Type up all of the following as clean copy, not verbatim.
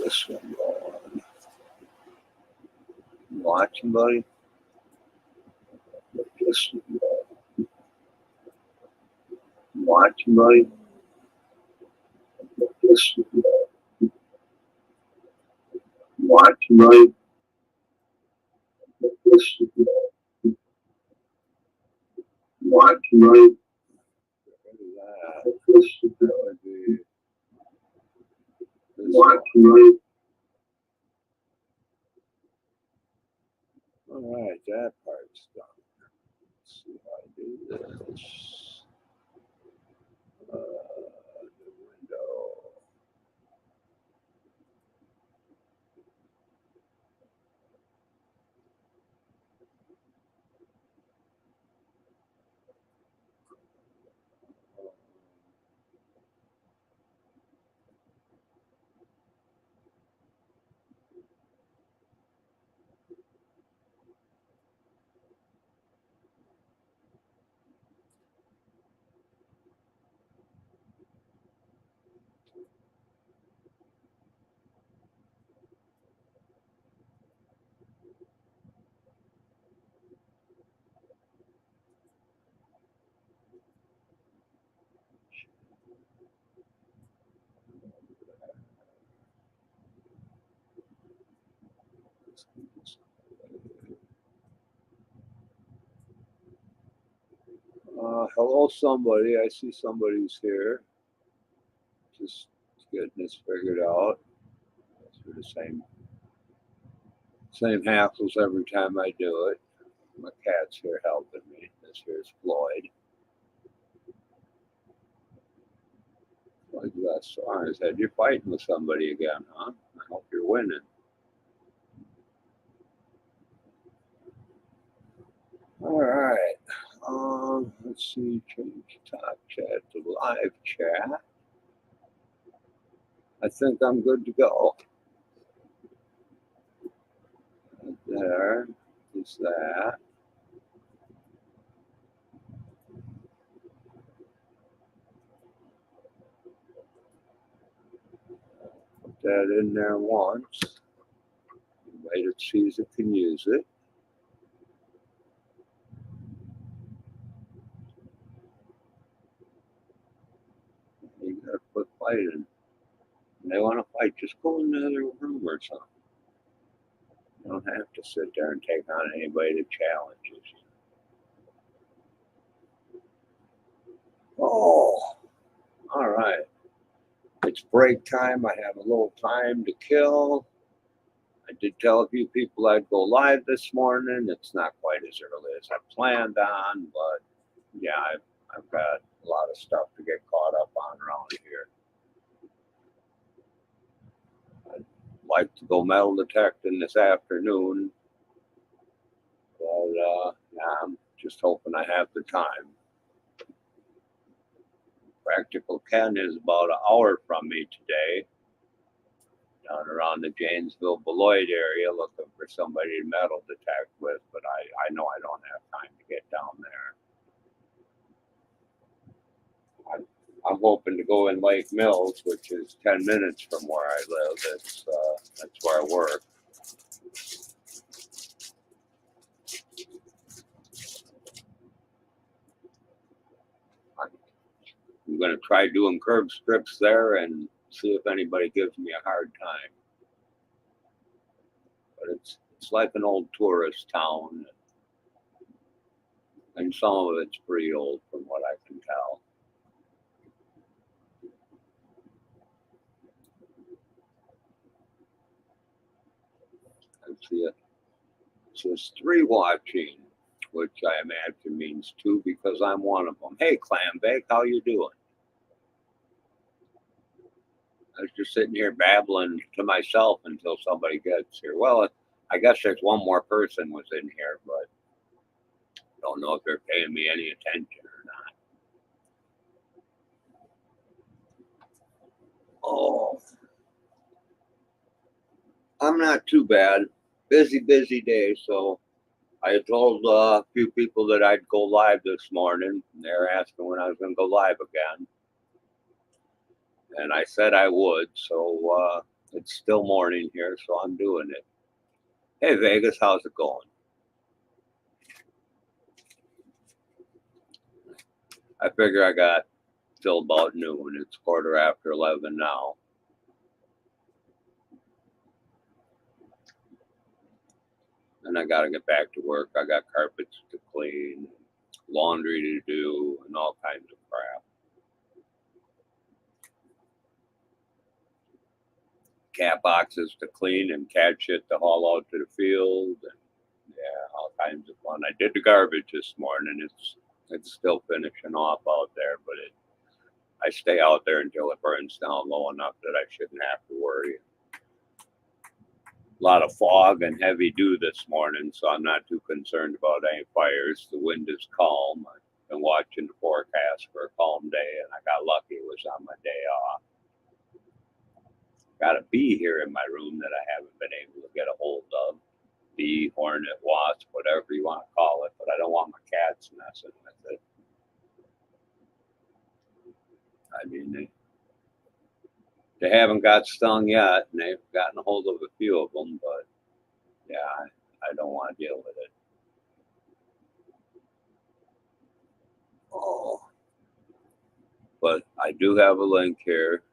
this one going. Watching, buddy. This one going. Watching, buddy. This one going. Watching, buddy. This one going. Watching, buddy. This one going. Watching, buddy. All right, that part's done. Let's see how I do this. The window. Hello, somebody. I see somebody's here. Just getting this figured out. Through the same hassles every time I do it. My cat's here helping me. This here's Floyd. Floyd's got a scar on his head. You're fighting with somebody again, huh? I hope you're winning. All right. Let's see. Change top chat to live chat. I think I'm good to go. There is that. Put that in there once. Later sees it can use it. You gotta put fighting. When they want to fight, just go in the other room or something. You don't have to sit there and take on anybody that challenges you. Oh, all right. It's break time. I have a little time to kill. I did tell a few people I'd go live this morning. It's not quite as early as I planned on, but yeah, I've got a lot of stuff to get caught up on around here. I'd like to go metal detecting this afternoon, but yeah, I'm just hoping I have the time. Practical Ken is about an hour from me today, down around the Janesville Beloit area, looking for somebody to metal detect with, but I know I don't have time to get down there. I'm hoping to go in Lake Mills, which is 10 minutes from where I live. That's where I work. I'm going to try doing curb strips there and see if anybody gives me a hard time. But it's like an old tourist town, and some of it's pretty old from what I can tell. I see it. It says 3 watching, which I imagine means 2 because I'm one of them. Hey, Clambake, how you doing? I was just sitting here babbling to myself until somebody gets here. Well, I guess there's one more person was in here, but I don't know if they're paying me any attention or not. Oh, I'm not too bad. Busy day. So I told a few people that I'd go live this morning. They're asking when I was going to go live again. And I said I would. So It's still morning here, so I'm doing it. Hey Vegas, how's it going? I figure I got till about noon. It's quarter after 11 now. And I got to get back to work. I got carpets to clean, laundry to do, and all kinds of crap. Cat boxes to clean and cat shit to haul out to the field. And yeah, all kinds of fun. I did the garbage this morning. It's still finishing off out there, but I stay out there until it burns down low enough that I shouldn't have to worry. A lot of fog and heavy dew this morning, so I'm not too concerned about any fires. The wind is calm. I've been watching the forecast for a calm day, and I got lucky. It was on my day off. Got a bee here in my room that I haven't been able to get a hold of. Bee, hornet, wasp, whatever you want to call it, but I don't want my cats messing with it. I mean, they haven't got stung yet, and they've gotten a hold of a few of them, but yeah, I don't want to deal with it. Oh, but I do have a link here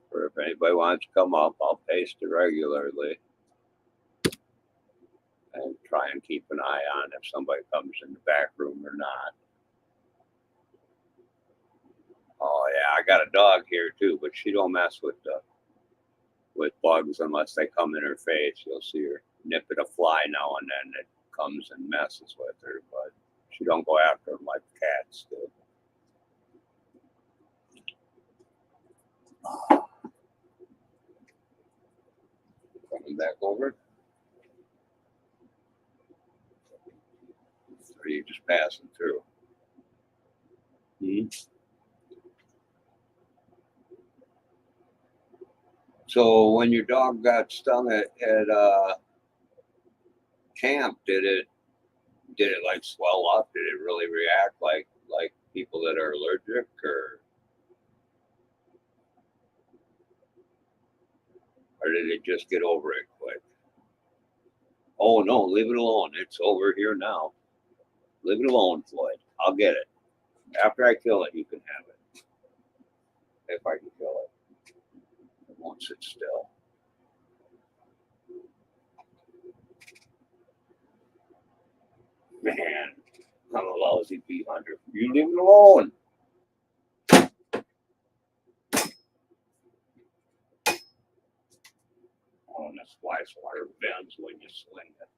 for if anybody wants to come up. I'll paste it regularly and try and keep an eye on if somebody comes in the back room or not. Oh yeah, I got a dog here too, but she don't mess with bugs unless they come in her face. You'll see her nipping a fly now and then that comes and messes with her, but she don't go after them like cats do. Coming back over, or are you just passing through? So when your dog got stung at camp, did it like swell up? Did it really react like people that are allergic, or did it just get over it quick? Oh no, leave it alone. It's over here now. Leave it alone, Floyd. I'll get it. After I kill it, you can have it. If I can kill it. It won't sit still. Man, I'm a lousy bee hunter. You leave it alone. Oh, and this flies water bends when you swing it.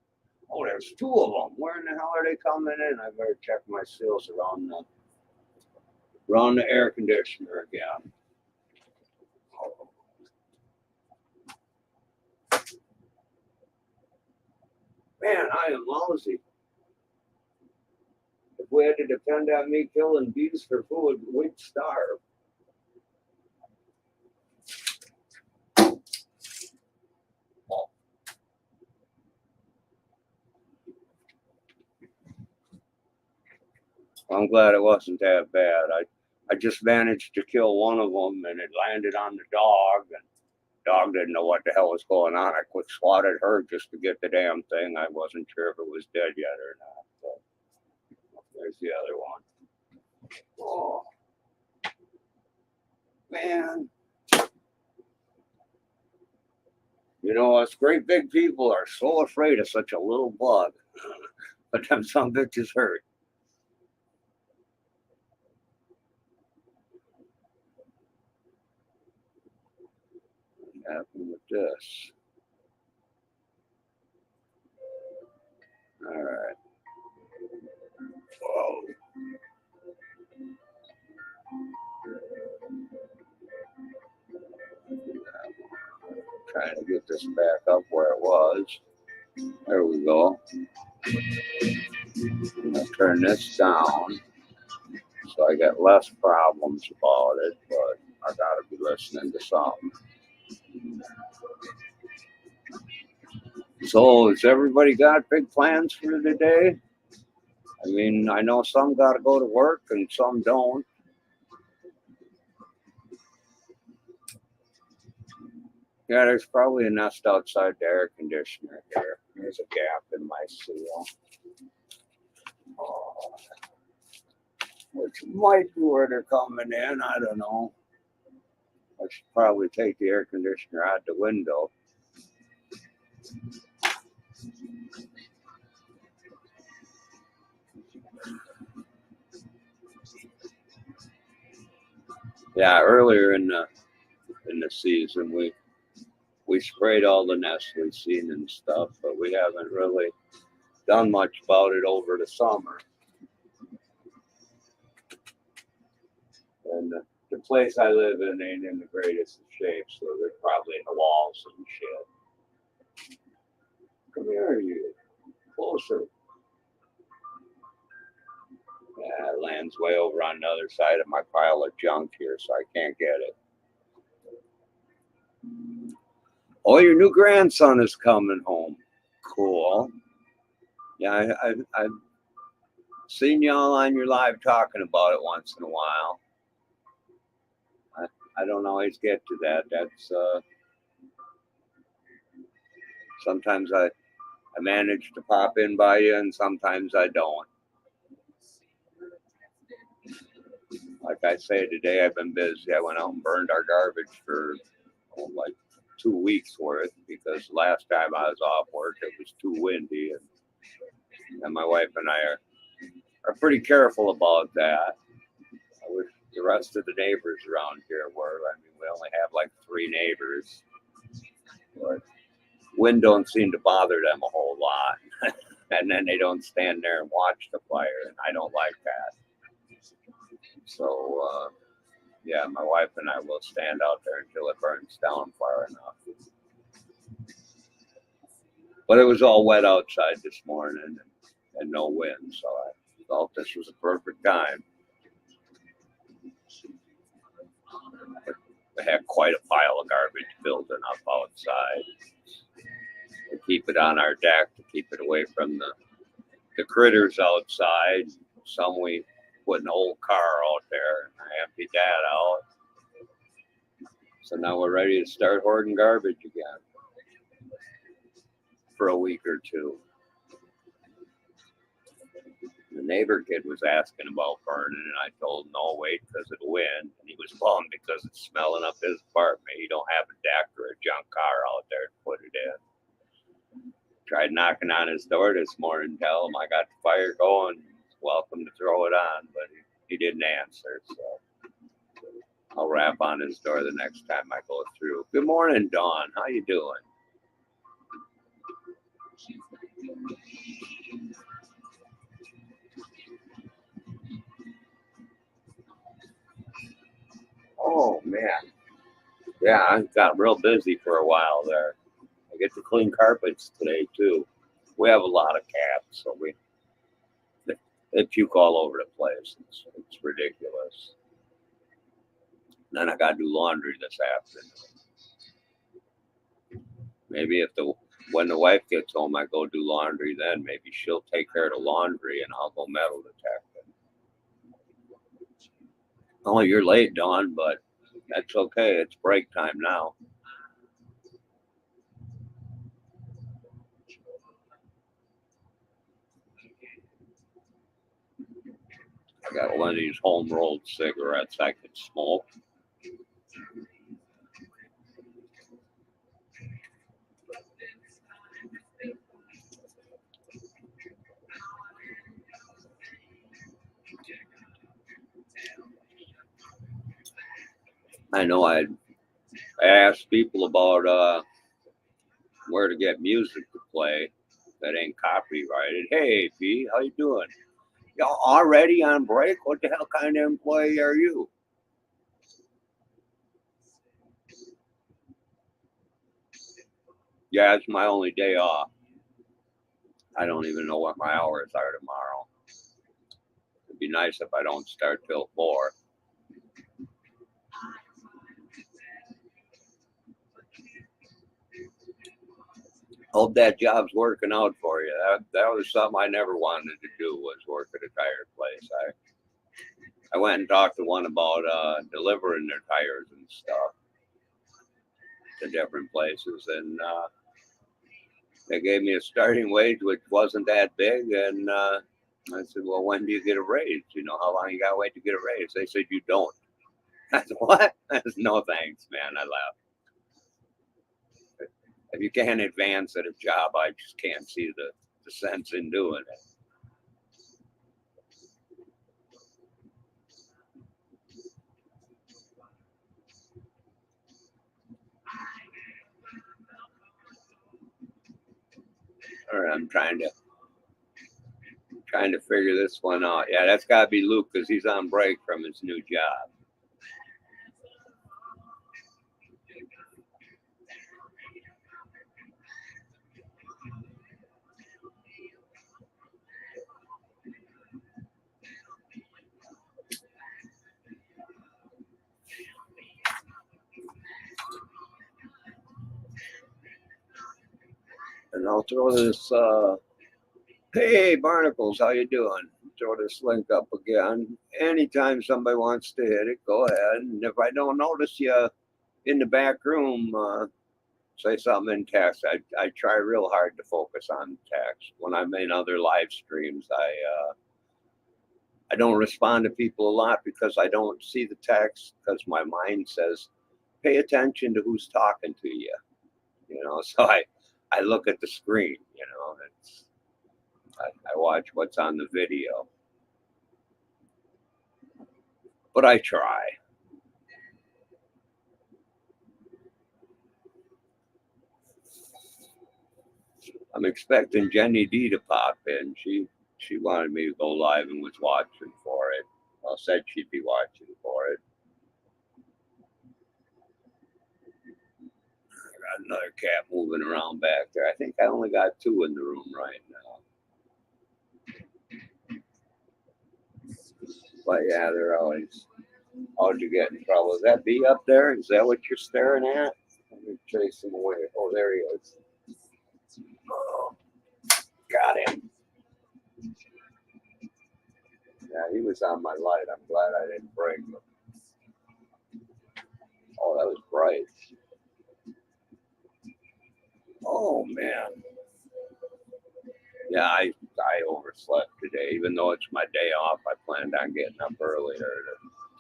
Oh, there's two of them. Where in the hell are they coming in? I better check my seals around the air conditioner again. Oh. Man, I am lousy. If we had to depend on me killing bees for food, we'd starve. Oh. I'm glad it wasn't that bad. I just managed to kill one of them, and it landed on the dog, and the dog didn't know what the hell was going on. I quick swatted her just to get the damn thing. I wasn't sure if it was dead yet or not. So there's the other one. Oh, man. You know, us great big people are so afraid of such a little bug. But them some bitches hurt. What happened with this? All right. Whoa. Trying to get this back up where it was. There we go. I'm gonna turn this down so I get less problems about it, but I gotta be listening to something. So has everybody got big plans for the day? I mean, I know some gotta go to work and some don't. Yeah, there's probably a nest outside the air conditioner here. There's a gap in my seal. Oh, which might be where they're coming in. I don't know. I should probably take the air conditioner out the window. Yeah, earlier in the season we sprayed all the nests we've seen and stuff, but we haven't really done much about it over the summer. And the place I live in ain't in the greatest of shape, so they're probably in the walls and shit. Come here, you closer. Yeah, it lands way over on the other side of my pile of junk here, so I can't get it. Oh, your new grandson is coming home. Cool. Yeah, I've seen y'all on your live talking about it once in a while. I don't always get to that. That's sometimes I manage to pop in by you, and sometimes I don't. Like I say, today I've been busy. I went out and burned our garbage for like 2 weeks worth because last time I was off work it was too windy, and my wife and I are pretty careful about that. I wish the rest of the neighbors around here were. I mean, we only have like 3 neighbors, but wind don't seem to bother them a whole lot. And then they don't stand there and watch the fire, and I don't like that. So, yeah, my wife and I will stand out there until it burns down far enough. But it was all wet outside this morning and no wind, so I thought this was a perfect time. We had quite a pile of garbage building up outside. We keep it on our deck to keep it away from the critters outside. Some we put an old car out there and I emptied that out. So now we're ready to start hoarding garbage again for a week or two. The neighbor kid was asking about burning, and I told him no, wait, because of the wind. And he was bummed because it's smelling up his apartment. He don't have a deck or a junk car out there to put it in. Tried knocking on his door this morning, tell him I got the fire going. He's welcome to throw it on, but he didn't answer. So I'll rap on his door the next time I go through. Good morning, Dawn. How you doing? Oh man, yeah, I got real busy for a while there. I get to clean carpets today too. We have a lot of cats, so they puke all over the place. It's ridiculous. Then I gotta do laundry this afternoon. Maybe when the wife gets home, I go do laundry. Then maybe she'll take care of the laundry, and I'll go metal detecting. Oh, you're late, Dawn, but that's okay. It's break time now. I got one of these home rolled cigarettes I could smoke. I know I asked people about where to get music to play that ain't copyrighted. Hey, P, how you doing? Y'all already on break? What the hell kind of employee are you? Yeah, it's my only day off. I don't even know what my hours are tomorrow. It'd be nice if I don't start till 4. Hope that job's working out for you. That was something I never wanted to do was work at a tire place. I went and talked to one about delivering their tires and stuff. to different places, and they gave me a starting wage, which wasn't that big, and I said, well, when do you get a raise? You know, how long you got to wait to get a raise? They said, you don't. I said, what? I said, no, thanks, man. I laughed. If you can't advance at a job, I just can't see the sense in doing it. All right, I'm trying to figure this one out. Yeah, that's got to be Luke because he's on break from his new job. And I'll throw this. Hey, Barnacles, how you doing? Throw this link up again. Anytime somebody wants to hit it, go ahead. And if I don't notice you in the back room, say something in text. I try real hard to focus on text. When I'm in other live streams, I don't respond to people a lot because I don't see the text because my mind says, pay attention to who's talking to you. You know, so I look at the screen, you know, I watch what's on the video. But I try. I'm expecting Jenny D to pop in. She wanted me to go live and was watching for it. Well, said she'd be watching for it. I got another cat moving around back there. I think I only got 2 in the room right now. But yeah, they're always, how'd you get in trouble? Is that bee up there? Is that what you're staring at? Let me chase him away. Oh, there he is. Oh, got him. Yeah, he was on my light. I'm glad I didn't break him. Oh, that was bright. Oh, man. Yeah, I overslept today. Even though it's my day off, I planned on getting up earlier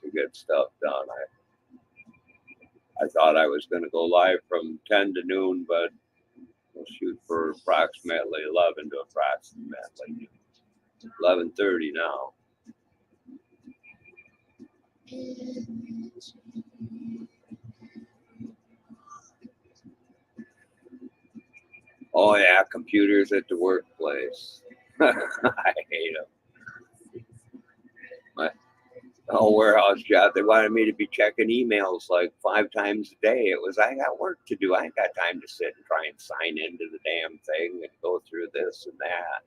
to get stuff done. I thought I was going to go live from 10 to noon, but we'll shoot for approximately 11 to approximately 11:30 now. Oh yeah, computers at the workplace. I hate them. My whole warehouse job, they wanted me to be checking emails like 5 times a day. It was, I got work to do. I ain't got time to sit and try and sign into the damn thing and go through this and that.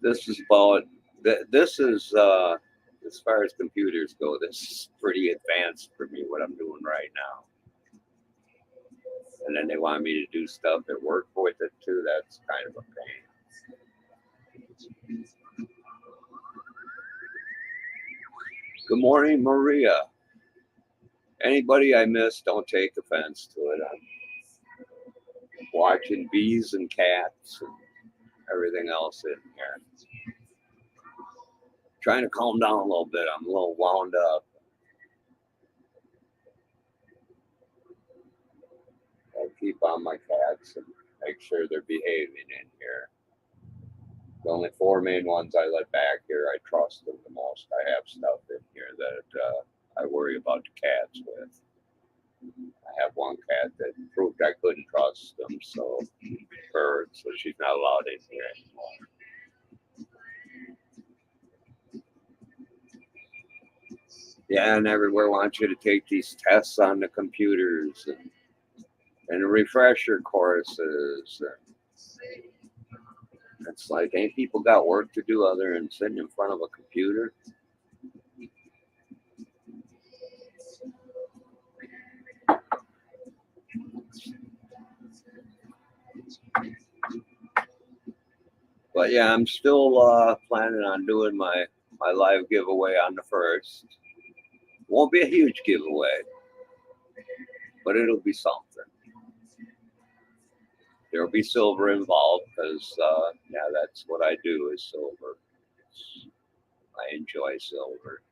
This is about, this is, as far as computers go, this is pretty advanced for me, what I'm doing right now. And then they want me to do stuff at work with it too. That's kind of a pain. Good morning, Maria. Anybody I missed, don't take offense to it. I'm watching bees and cats and everything else in here. Trying to calm down a little bit. I'm a little wound up. I keep on my cats and make sure they're behaving in here. The only 4 main ones I let back here, I trust them the most. I have stuff in here that I worry about the cats with. I have one cat that proved I couldn't trust them, so she's not allowed in here anymore. Yeah, and everywhere wants you to take these tests on the computers and refresher courses. And it's like, ain't people got work to do other than sitting in front of a computer? But yeah, I'm still planning on doing my live giveaway on the 1st. Won't be a huge giveaway, but it'll be something. There'll be silver involved because, yeah, that's what I do is silver. I enjoy silver.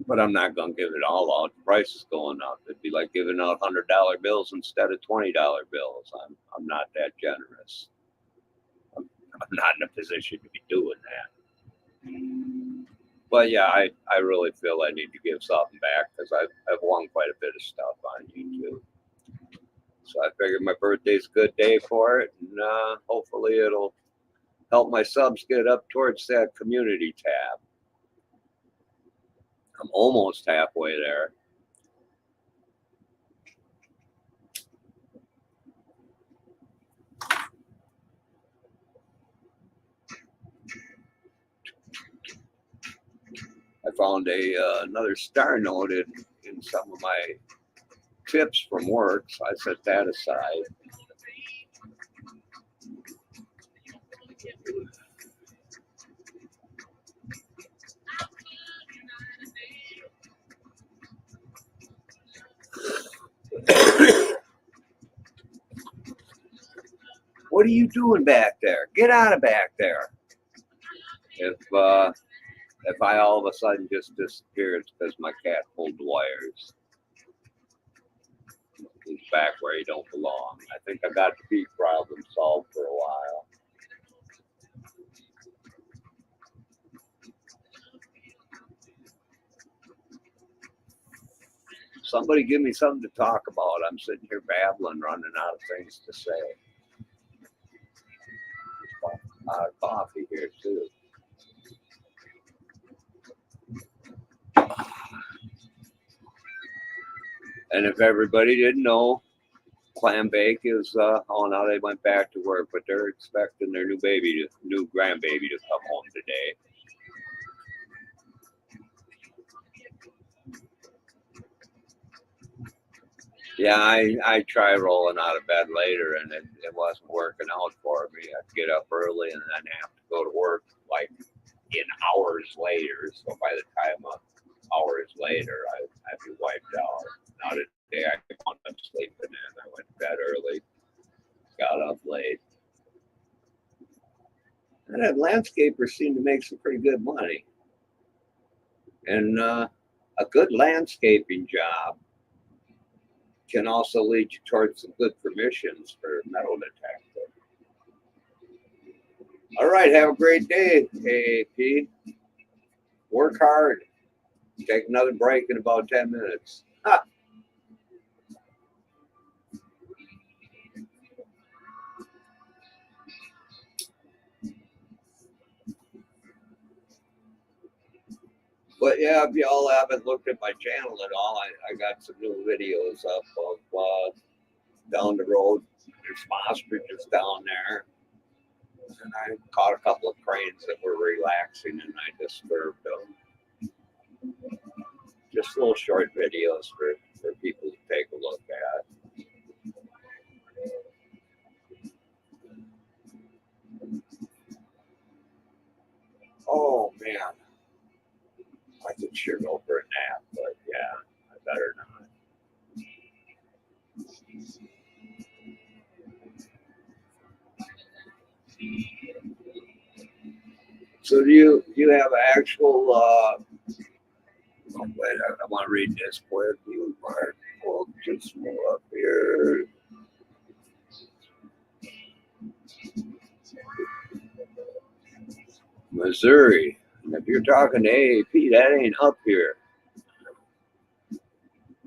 But I'm not going to give it all out. The price is going up. It'd be like giving out $100 bills instead of $20 bills. I'm not that generous. I'm not in a position to be doing that. But yeah, I really feel I need to give something back because I've won quite a bit of stuff on YouTube. So I figured my birthday's a good day for it, and hopefully it'll help my subs get up towards that community tab. I'm almost halfway there. I found another star note in some of my tips from work, so I set that aside. What are you doing back there? Get out of back there. If I all of a sudden just disappear, it's because my cat pulled the wires. He's back where he don't belong. I think I got the beef problem solved for a while. Somebody give me something to talk about. I'm sitting here babbling, running out of things to say. Out of coffee here too. And if everybody didn't know, Clam Bake is oh, now they went back to work, but they're expecting their new grandbaby to come home today. Yeah, I tried rolling out of bed later, and it wasn't working out for me. I'd get up early and then have to go to work like in hours later. So by the time hours later, I'd be wiped out. Now today I wound up sleeping in. I went to bed early, got up late. And that landscaper seemed to make some pretty good money. And a good landscaping job can also lead you towards some good permissions for metal detector. All right, have a great day, AAP. Work hard. Take another break in about 10 minutes. Ha. But yeah, if y'all haven't looked at my channel at all, I got some new videos up of down the road. There's some ostriches down there. And I caught a couple of cranes that were relaxing and I disturbed them. Just little short videos for people to take a look at. Oh man, I could sure go for a nap, but yeah, I better not. So do you have actual? Oh, wait, I want to read this quick. You are just more up here. Missouri. And if you're talking to AAP, that ain't up here.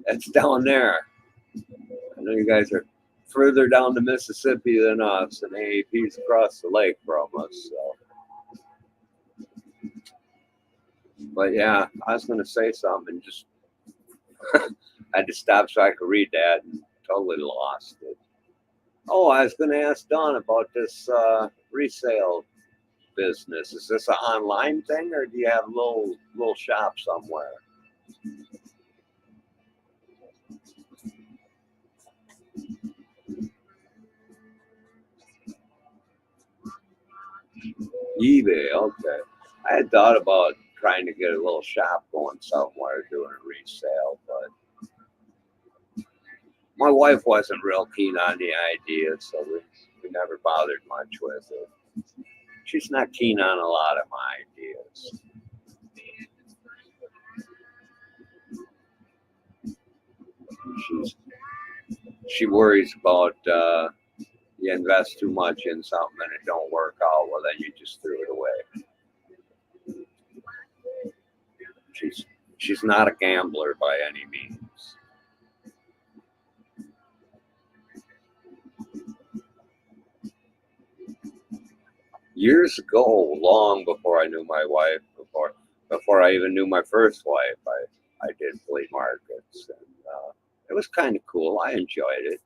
That's down there. I know you guys are further down the Mississippi than us, and AAP's across the lake from us. So. But yeah, I was going to say something and just I had to stop so I could read that and totally lost it. Oh, I was going to ask Don about this resale business. Is this an online thing, or do you have a little shop somewhere? eBay, okay. I had thought about trying to get a little shop going somewhere doing a resale, but my wife wasn't real keen on the idea, so we never bothered much with it. She's not keen on a lot of my ideas. She worries about you invest too much in something and it don't work out, well then you just threw it away. She's not a gambler by any means. Years ago, long before I knew my wife, before I even knew my first wife, I did flea markets, and it was kind of cool. I enjoyed it.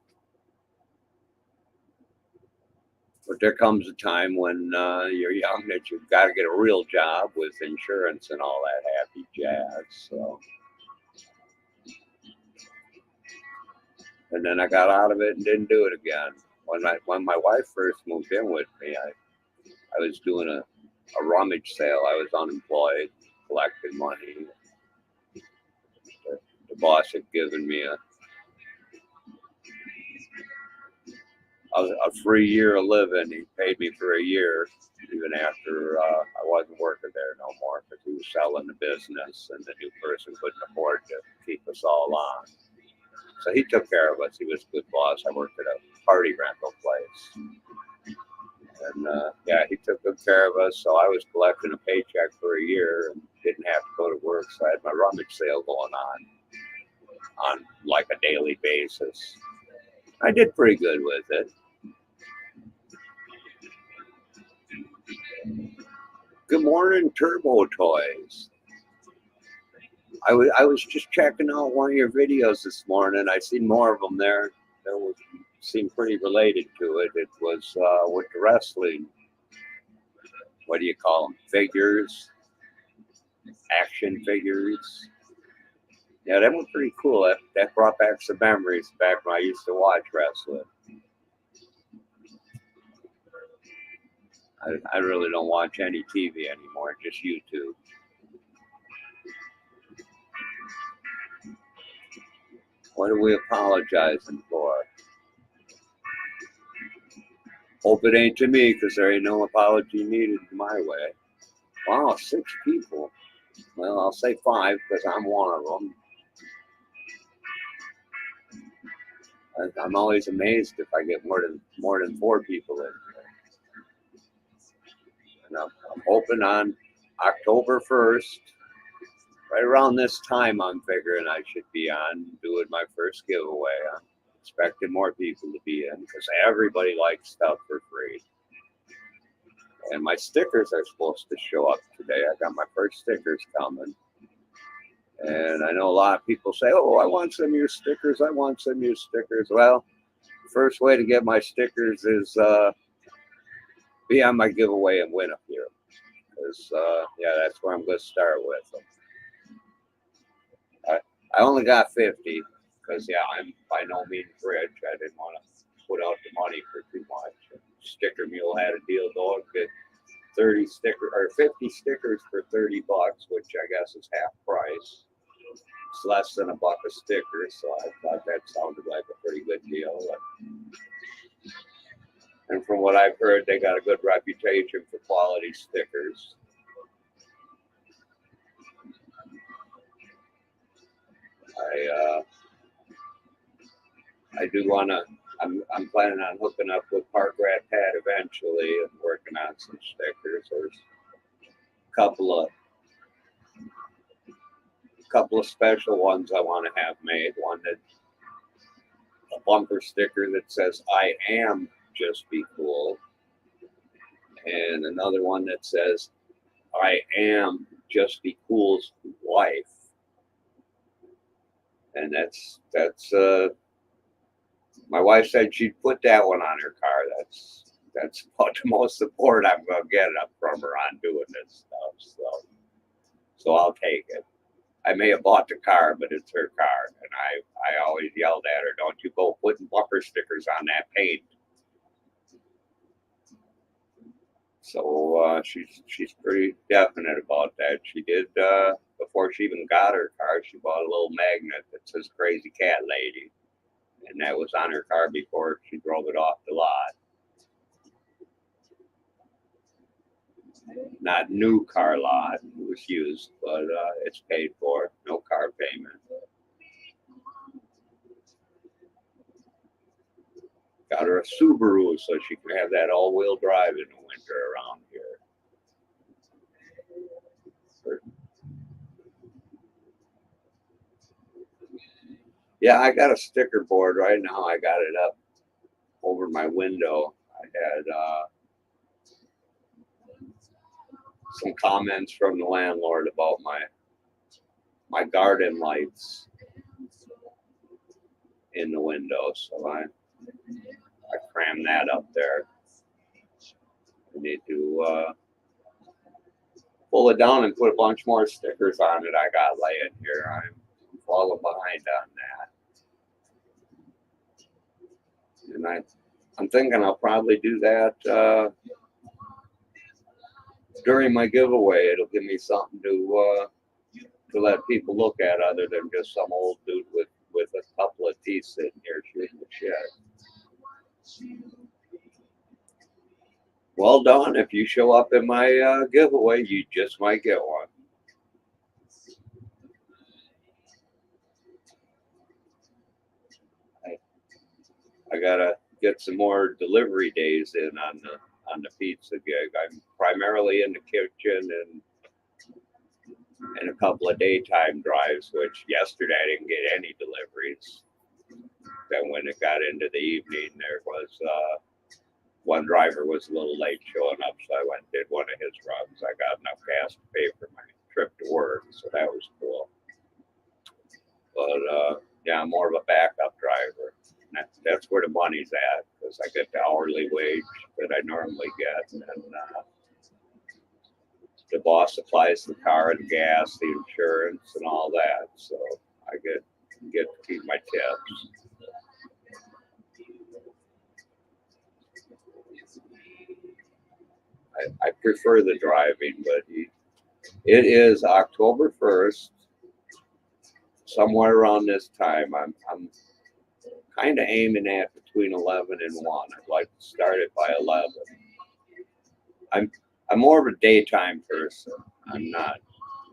But there comes a time when you're young that you've got to get a real job with insurance and all that happy jazz. So, and then I got out of it and didn't do it again. When my wife first moved in with me, I was doing a rummage sale. I was unemployed, collecting money. The boss had given me a free year of living. He paid me for a year, even after I wasn't working there no more, because he was selling the business and the new person couldn't afford to keep us all on. So he took care of us. He was a good boss. I worked at a party rental place. And yeah, he took good care of us. So I was collecting a paycheck for a year and didn't have to go to work. So I had my rummage sale going on like a daily basis. I did pretty good with it. Good morning, Turbo Toys. I was just checking out one of your videos this morning. I seen more of them there. Seemed pretty related to it. It was with the wrestling. What do you call them? Figures, action figures. Yeah, that was pretty cool. That brought back some memories back when I used to watch wrestling. I really don't watch any TV anymore, just YouTube. What are we apologizing for? Hope it ain't to me, because there ain't no apology needed my way. Wow, 6 people. Well, I'll say 5 because I'm one of them. I'm always amazed if I get more than 4 people in here. And I'm hoping on October 1st, right around this time, I'm figuring I should be on doing my first giveaway. I'm expecting more people to be in because everybody likes stuff for free. And my stickers are supposed to show up today. I got my first stickers coming. And I know a lot of people say, oh, I want some of your stickers. I want some of your stickers. Well, the first way to get my stickers is be on my giveaway and win a few. Because, yeah, that's where I'm going to start with them. I only got 50 because, yeah, I'm by no means rich. I didn't want to put out the money for too much. Sticker Mule had a deal going. Get 30 stickers or 50 stickers for $30, which I guess is half price. It's less than $1 a sticker, so I thought that sounded like a pretty good deal. And from what I've heard, they got a good reputation for quality stickers. I do want to. I'm planning on hooking up with Park Rat Pat eventually and working on some stickers. There's a couple of special ones I want to have made. One that a bumper sticker that says "I am just be cool," and another one that says "I am just be cool's wife." And that's my wife said she'd put that one on her car. That's about the most support I'm gonna get up from her on doing this stuff. So I'll take it. I may have bought the car, but it's her car, and I always yelled at her, "Don't you go putting bumper stickers on that paint." So she's pretty definite about that. She did before she even got her car. She bought a little magnet that says "Crazy Cat Lady," and that was on her car before she drove it off the lot. Not new car lot; it was used, but it's paid for. No car payment. Got her a Subaru so she can have that all-wheel drive in the winter around here. Yeah, I got a sticker board right now. I got it up over my window. I had some comments from the landlord about my garden lights in the window, so I crammed that up there. I need to pull it down and put a bunch more stickers on it. I got laying here. I'm falling behind on that, and I'm thinking I'll probably do that during my giveaway. It'll give me something to let people look at other than just some old dude with a couple of teeth sitting here shooting the shit. Well, Don, if you show up in my giveaway, you just might get one. I gotta get some more delivery days in on the pizza gig. I'm primarily in the kitchen and a couple of daytime drives, which yesterday I didn't get any deliveries. Then when it got into the evening, there was one driver was a little late showing up, so I went and did one of his runs. I got enough gas to pay for my trip to work, so that was cool. But yeah, I'm more of a backup driver. That's where the money's at because I get the hourly wage that I normally get, and then the boss supplies the car, the gas, the insurance, and all that. So I get to keep my tips. I prefer the driving, but it is October 1st, somewhere around this time. I'm kind of aiming at between 11 and 1. I'd like to start it by 11. I'm more of a daytime person. I'm not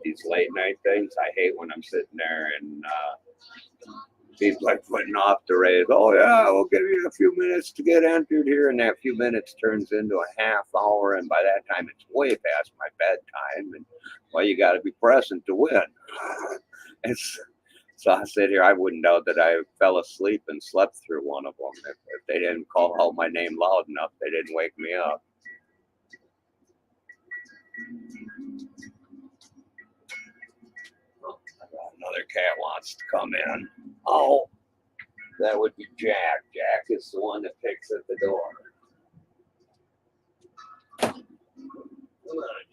these late night things. I hate when I'm sitting there and people like putting off the race. Oh yeah, we'll give you a few minutes to get entered here, and that few minutes turns into a half hour, and by that time it's way past my bedtime. And well, you got to be present to win. It's so I sit here. I wouldn't doubt that I fell asleep and slept through one of them. If they didn't call out my name loud enough, they didn't wake me up. Oh, another cat wants to come in. Oh, that would be Jack. Jack is the one that picks at the door. Come on,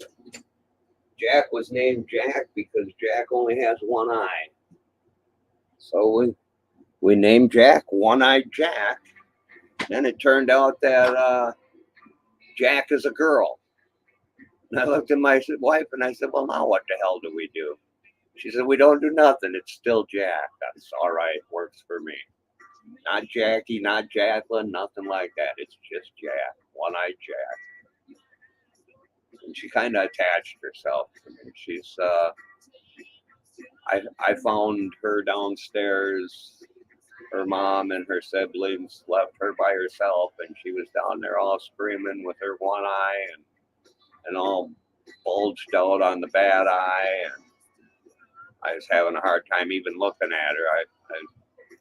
Jack. Jack was named Jack because Jack only has one eye. So we named Jack One-Eyed Jack. Then it turned out that Jack is a girl. And I looked at my wife and I said, well, now what the hell do we do? She said, we don't do nothing. It's still Jack. That's all right. Works for me. Not Jackie, not Jacqueline, nothing like that. It's just Jack. One-Eyed Jack. And she kind of attached herself to me. She's, I found her downstairs. Her mom and her siblings left her by herself, and she was down there all screaming with her one eye and all bulged out on the bad eye. And I was having a hard time even looking at her. I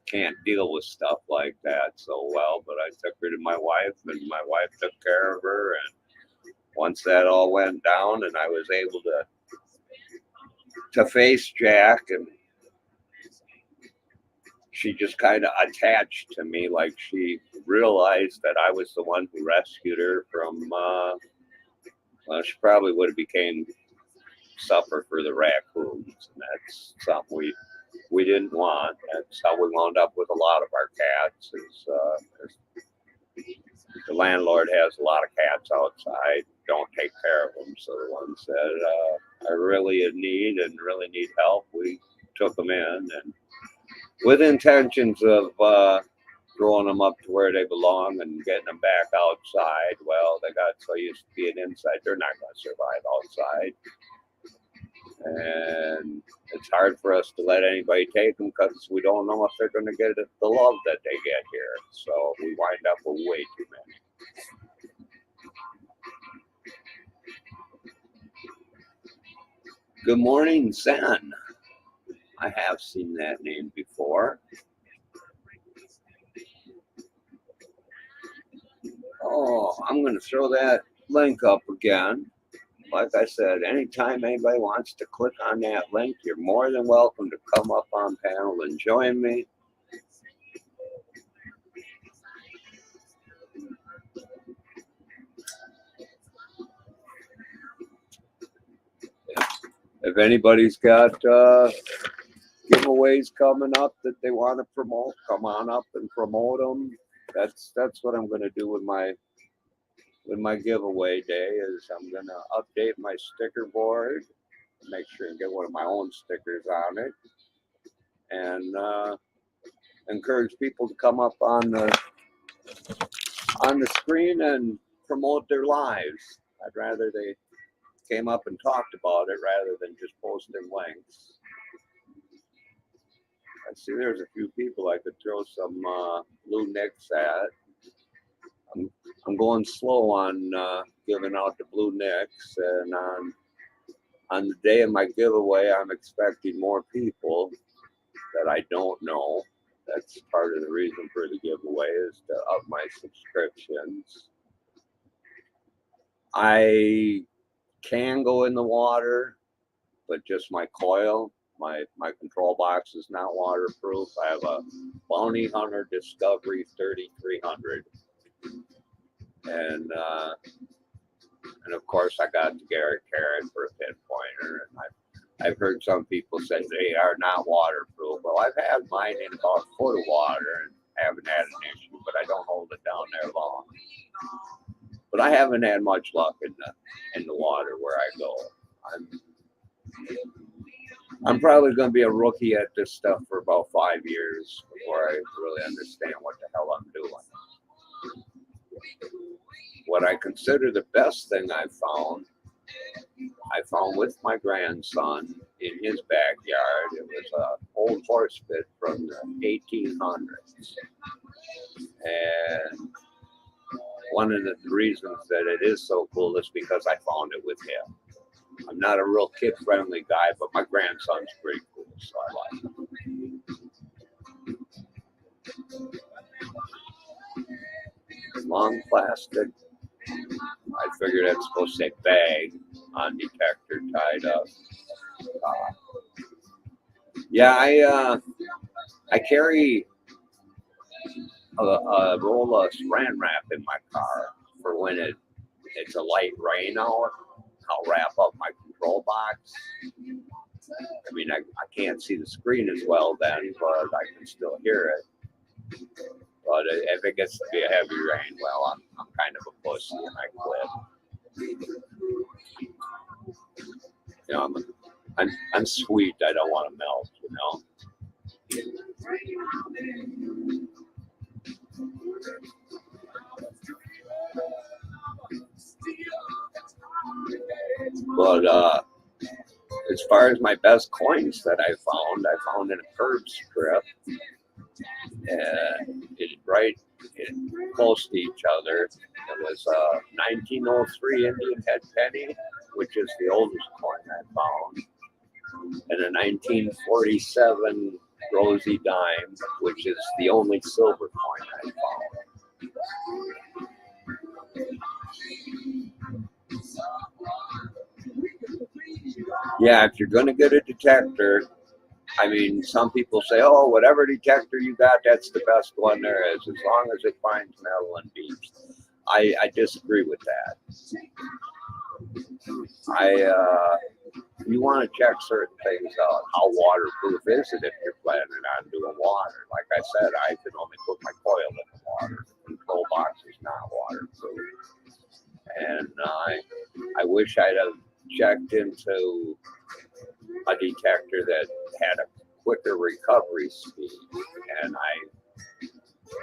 can't deal with stuff like that so well, but I took her to my wife, and my wife took care of her. And once that all went down, and I was able to face Jack, and she just kind of attached to me, like she realized that I was the one who rescued her from. Well, she probably would have became suffer for the raccoons, and that's something we didn't want. That's how we wound up with a lot of our cats. The landlord has a lot of cats outside, don't take care of them. So the ones that are really in need and really need help, we took them in, and with intentions of growing them up to where they belong and getting them back outside. Well, they got so used to being inside, they're not going to survive outside. And it's hard for us to let anybody take them because we don't know if they're going to get the love that they get here. So we wind up with way too many. Good morning, Zen. I have seen that name before. Oh, I'm going to throw that link up again. Like I said, anytime anybody wants to click on that link, you're more than welcome to come up on panel and join me. If anybody's got giveaways coming up that they want to promote, come on up and promote them. That's what I'm going to do with my giveaway day. Is I'm going to update my sticker board, make sure and get one of my own stickers on it, and encourage people to come up on the screen and promote their lives. I'd rather they came up and talked about it rather than just posting links. I see there's a few people I could throw some blue nicks at. I'm going slow on giving out the blue nicks, and on the day of my giveaway, I'm expecting more people that I don't know. That's part of the reason for the giveaway, is to up my subscriptions. I can go in the water, but just my coil. My control box is not waterproof. I have a Bounty Hunter Discovery 3300, and of course I got the Garrett Carrot for a pinpointer. And I've heard some people say they are not waterproof. Well, I've had mine in about a foot of water and haven't had an issue, but I don't hold it down there long. But I haven't had much luck in the water where I go. I'm probably going to be a rookie at this stuff for about 5 years before I really understand what the hell I'm doing. What I consider the best thing I found with my grandson in his backyard. It was an old horse bit from the 1800s. And one of the reasons that it is so cool is because I found it with him. I'm not a real kid-friendly guy, but my grandson's pretty cool, so I like him. Long plastic. I figured that's supposed to say bag on detector tied up. Yeah, I carry a roll of Saran wrap in my car for when it's a light rain out. I'll wrap up my control box. I mean, I can't see the screen as well then, but I can still hear it. But if it gets to be a heavy rain, well, I'm kind of a pussy and I quit. You know, I'm sweet. I don't want to melt. You know. But as far as my best coins that I found in a curb strip, and it's right close to each other. It was a 1903 Indian head penny, which is the oldest coin I found, and a 1947 Rosie dime, which is the only silver coin I found. Yeah, if you're going to get a detector, I mean, some people say, oh, whatever detector you got, that's the best one there is, as long as it finds metal and beeps. I disagree with that. you want to check certain things out. How waterproof is it if you're planning on doing water? Like I said, I can only put my coil in the water. The control box is not waterproof. And I wish I'd have checked into a detector that had a quicker recovery speed. And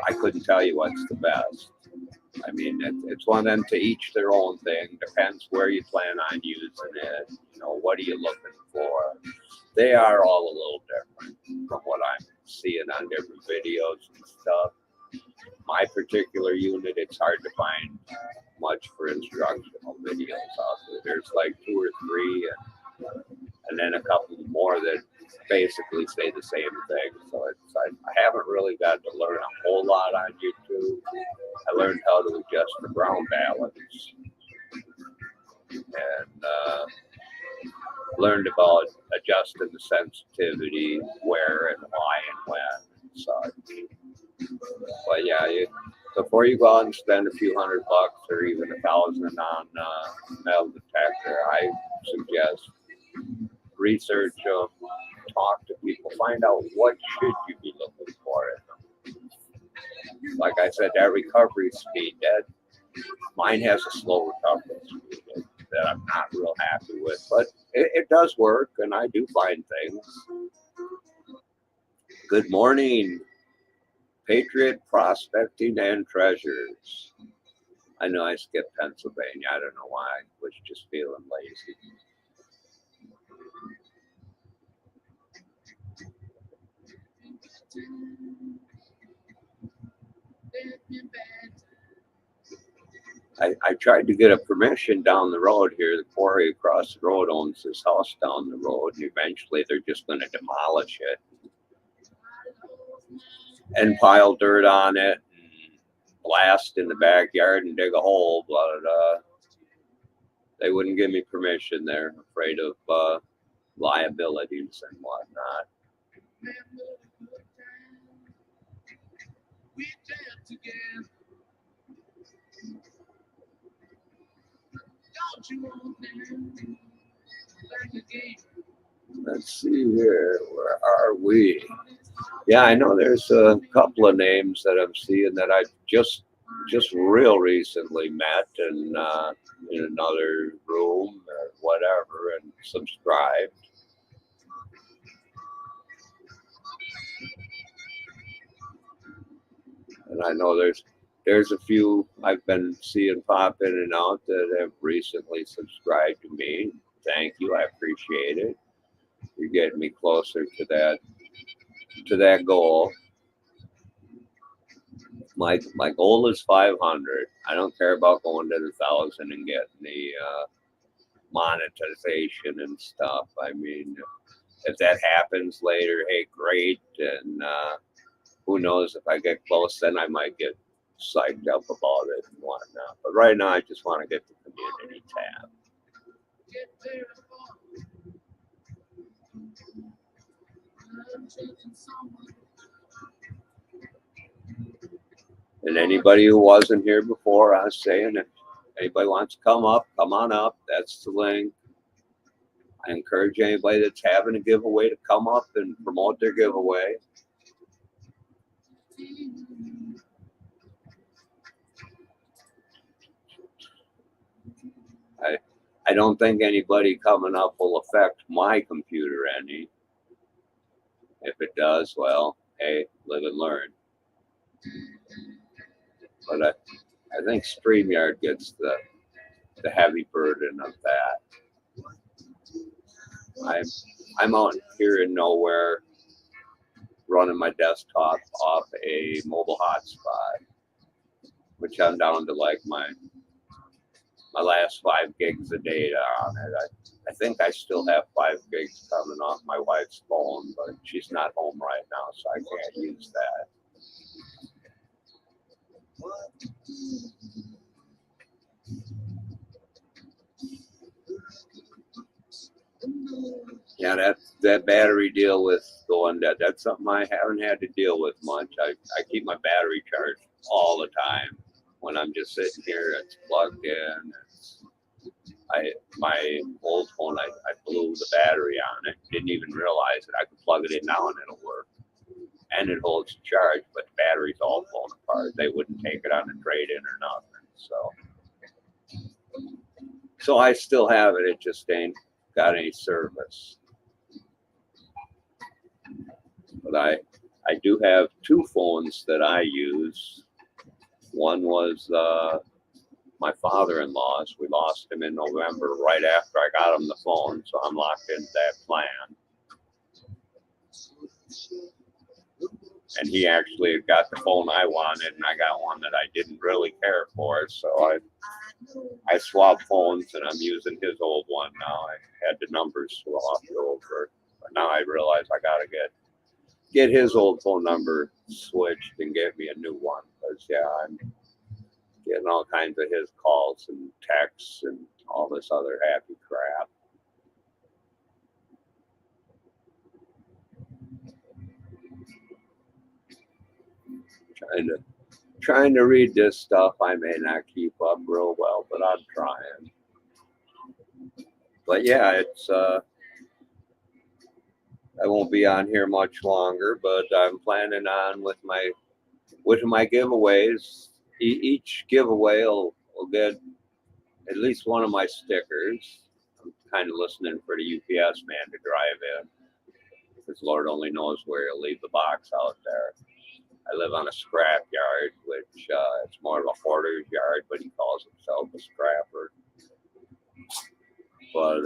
I couldn't tell you what's the best. I mean, it's one of them, to each their own thing. Depends where you plan on using it. You know, what are you looking for? They are all a little different from what I'm seeing on different videos and stuff. My particular unit, it's hard to find much for instructional videos out there. There's like 2 or 3, and then a couple more that basically say the same thing. So I haven't really got to learn a whole lot on YouTube. I learned how to adjust the ground balance, and learned about adjusting the sensitivity, where and why and when and such. But yeah, before you go out and spend a few $100 or even $1,000 on metal detector, I suggest research them, talk to people, find out what should you be looking for in them. Like I said, that recovery speed, mine has a slow recovery speed that I'm not real happy with, but it does work, and I do find things. Good morning, Patriot Prospecting and Treasures. I know I skipped Pennsylvania. I don't know why. I was just feeling lazy. I tried to get a permission down the road here. The quarry across the road owns this house down the road, and eventually they're just going to demolish it and pile dirt on it and blast in the backyard and dig a hole, but they wouldn't give me permission. They're afraid of liabilities and whatnot. Let's see here. Where are we? Yeah, I know there's a couple of names that I'm seeing that I just real recently met in another room or whatever and subscribed. And I know there's a few I've been seeing pop in and out that have recently subscribed to me. Thank you, I appreciate it. You're getting me closer to that goal. My goal is 500. I don't care about going to the 1,000 and getting the monetization and stuff. I mean, if that happens later, hey, great. And who knows, if I get close, then I might get psyched up about it and whatnot. But right now, I just want to get the community tab. And anybody who wasn't here before, I was saying, if anybody wants to come up, come on up. That's the link. I encourage anybody that's having a giveaway to come up and promote their giveaway. I don't think anybody coming up will affect my computer any. If it does, well, hey, live and learn. But I think StreamYard gets the heavy burden of that. I'm out here in nowhere running my desktop off a mobile hotspot, which I'm down to like my last 5 gigs of data on it. I think I still have 5 gigs coming off my wife's phone, but she's not home right now, so I can't use that. Yeah, that battery deal with going dead, that's something I haven't had to deal with much. I keep my battery charged all the time. When I'm just sitting here, it's plugged in. My old phone, I blew blew the battery on it. Didn't even realize it. I could plug it in now and it'll work. And it holds charge, but the battery's all blown apart. They wouldn't take it on a trade-in or nothing. So I still have it. It just ain't got any service. But I do have two phones that I use. One was my father-in-law's. We lost him in November right after I got him the phone, so I'm locked into that plan. And he actually got the phone I wanted, and I got one that I didn't really care for. So I swapped phones, and I'm using his old one now. I had the numbers swapped over, but now I realize I got to get his old phone number switched and get me a new one. Because yeah, I'm getting all kinds of his calls and texts and all this other happy crap. Trying to read this stuff. I may not keep up real well, but I'm trying. But yeah, it's I won't be on here much longer, but I'm planning on with my giveaways. Each giveaway will get at least one of my stickers. I'm kind of listening for the UPS man to drive in, because Lord only knows where he'll leave the box out there. I live on a scrap yard, which it's more of a hoarder's yard, but he calls himself a scrapper. But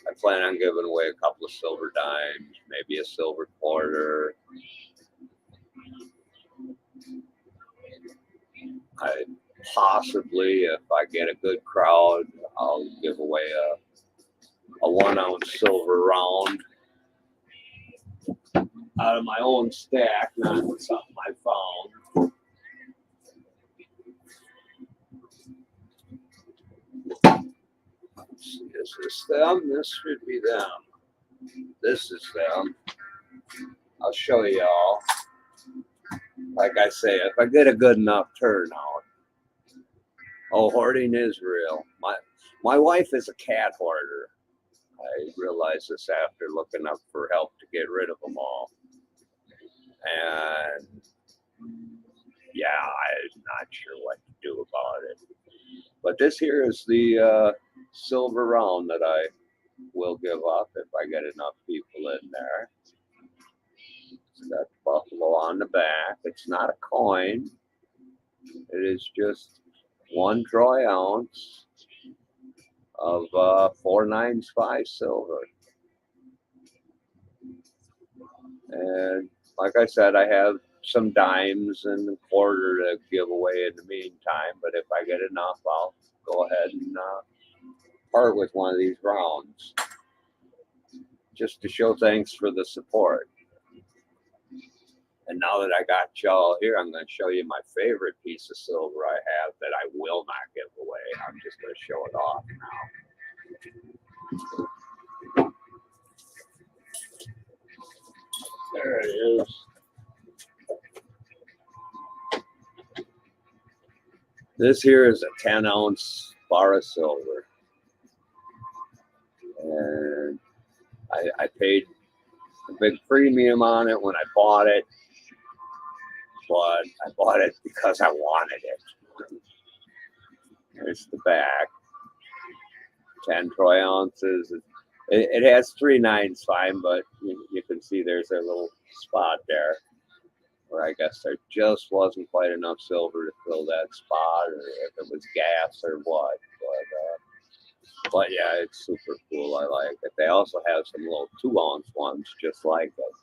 I plan on giving away a couple of silver dimes, maybe a silver quarter. I possibly, if I get a good crowd, I'll give away a 1 ounce silver round out of my own stack, not something I found. Let's see, is this them? This should be them. This is them. I'll show y'all. Like I say, if I get a good enough turnout. Oh, hoarding is real. My wife is a cat hoarder. I realized this after looking up for help to get rid of them all. And yeah, I'm not sure what to do about it. But this here is the silver round that I will give up if I get enough people in there. It's got buffalo on the back. It's not a coin. It is just 1 troy ounce of 495 silver. And like I said, I have some dimes and a quarter to give away in the meantime. But if I get enough, I'll go ahead and part with one of these rounds, just to show thanks for the support. And now that I got y'all here, I'm going to show you my favorite piece of silver I have that I will not give away. I'm just going to show it off now. There it is. This here is a 10 ounce bar of silver. And I paid a big premium on it when I bought it. But I bought it because I wanted it. There's the back. 10 troy ounces. It has 3 nines fine, but you can see there's a little spot there where I guess there just wasn't quite enough silver to fill that spot, or if it was gas or what. But yeah, it's super cool. I like it. They also have some little 2 ounce ones just like it.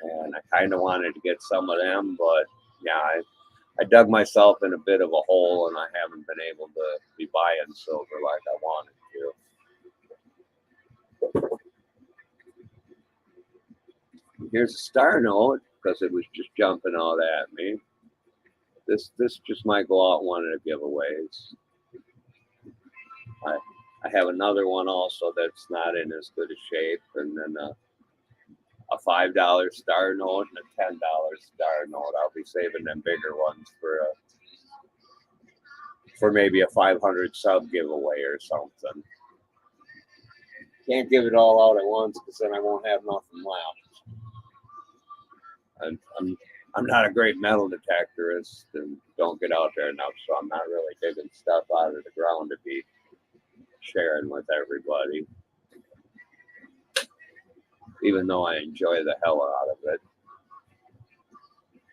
And I kind of wanted to get some of them, but yeah, I dug myself in a bit of a hole, and I haven't been able to be buying silver like I wanted to. Here's a star note, because it was just jumping out at me. This just might go out one of the giveaways. I have another one also that's not in as good a shape, and then a $5 star note and a $10 star note. I'll be saving them bigger ones for maybe a 500 sub giveaway or something. Can't give it all out at once because then I won't have nothing left. I'm not a great metal detectorist and don't get out there enough, so I'm not really digging stuff out of the ground to be sharing with everybody. Even though I enjoy the hell out of it.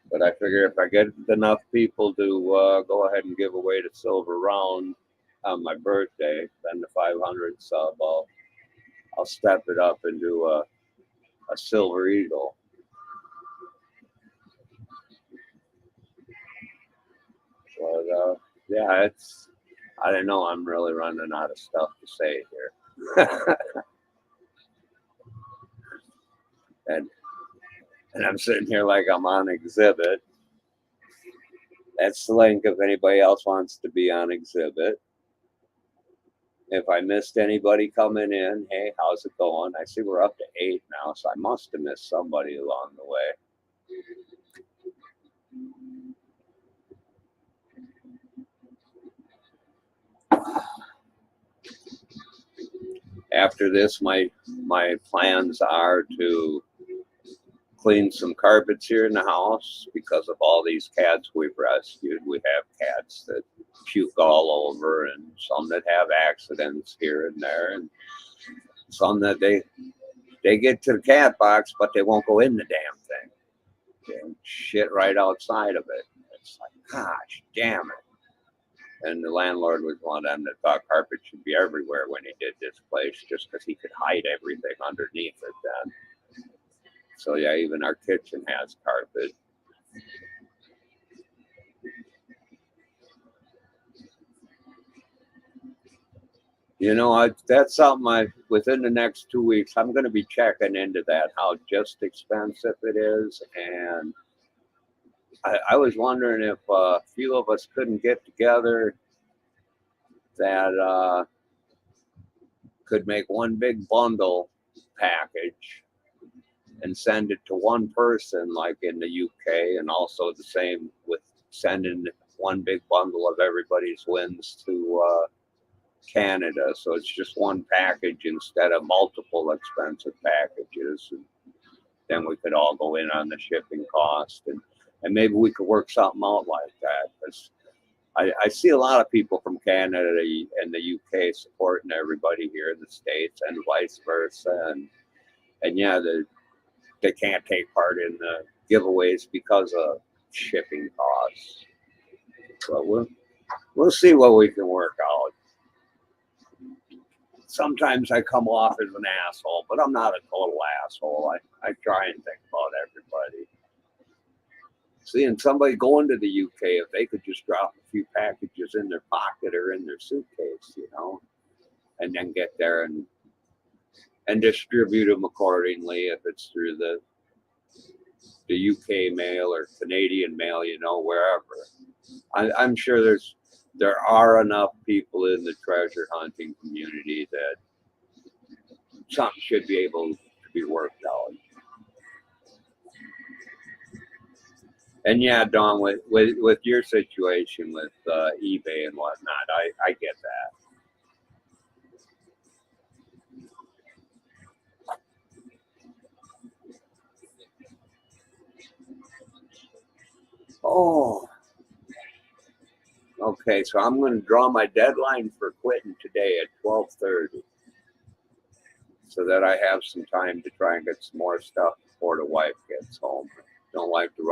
But I figure if I get enough people to go ahead and give away the silver round on my birthday, then the 500 sub, I'll step it up and do a silver eagle. But yeah, I don't know, I'm really running out of stuff to say here. and I'm sitting here like I'm on exhibit. That's the link if anybody else wants to be on exhibit. If I missed anybody coming in, hey, how's it going? I see we're up to 8 now, so I must have missed somebody along the way. After this, my plans are to clean some carpets here in the house because of all these cats we've rescued. We have cats that puke all over and some that have accidents here and there and some that they get to the cat box but they won't go in the damn thing. They shit right outside of it. It's like, gosh damn it. And the landlord was one of them that thought carpet should be everywhere when he did this place just because he could hide everything underneath it then. So yeah, even our kitchen has carpet. You know, that's something within the next 2 weeks, I'm going to be checking into that, how just expensive it is. And I was wondering if a few of us couldn't get together that could make one big bundle package and send it to one person, like in the UK, and also the same with sending one big bundle of everybody's wins to Canada. So it's just one package instead of multiple expensive packages. And then we could all go in on the shipping cost, and maybe we could work something out like that. Because I see a lot of people from Canada and the UK supporting everybody here in the States and vice versa. And yeah, they can't take part in the giveaways because of shipping costs. But we'll see what we can work out. Sometimes I come off as an asshole, but I'm not a total asshole. I try and think about everybody. Seeing somebody going to the UK, if they could just drop a few packages in their pocket or in their suitcase, you know, and then get there and distribute them accordingly if it's through the UK mail or Canadian mail, you know, wherever. I'm sure there are enough people in the treasure hunting community that something should be able to be worked out. And yeah, Don, with your situation with eBay and whatnot, I get that. Oh, okay. So I'm going to draw my deadline for quitting today at 12:30, so that I have some time to try and get some more stuff before the wife gets home. Don't like to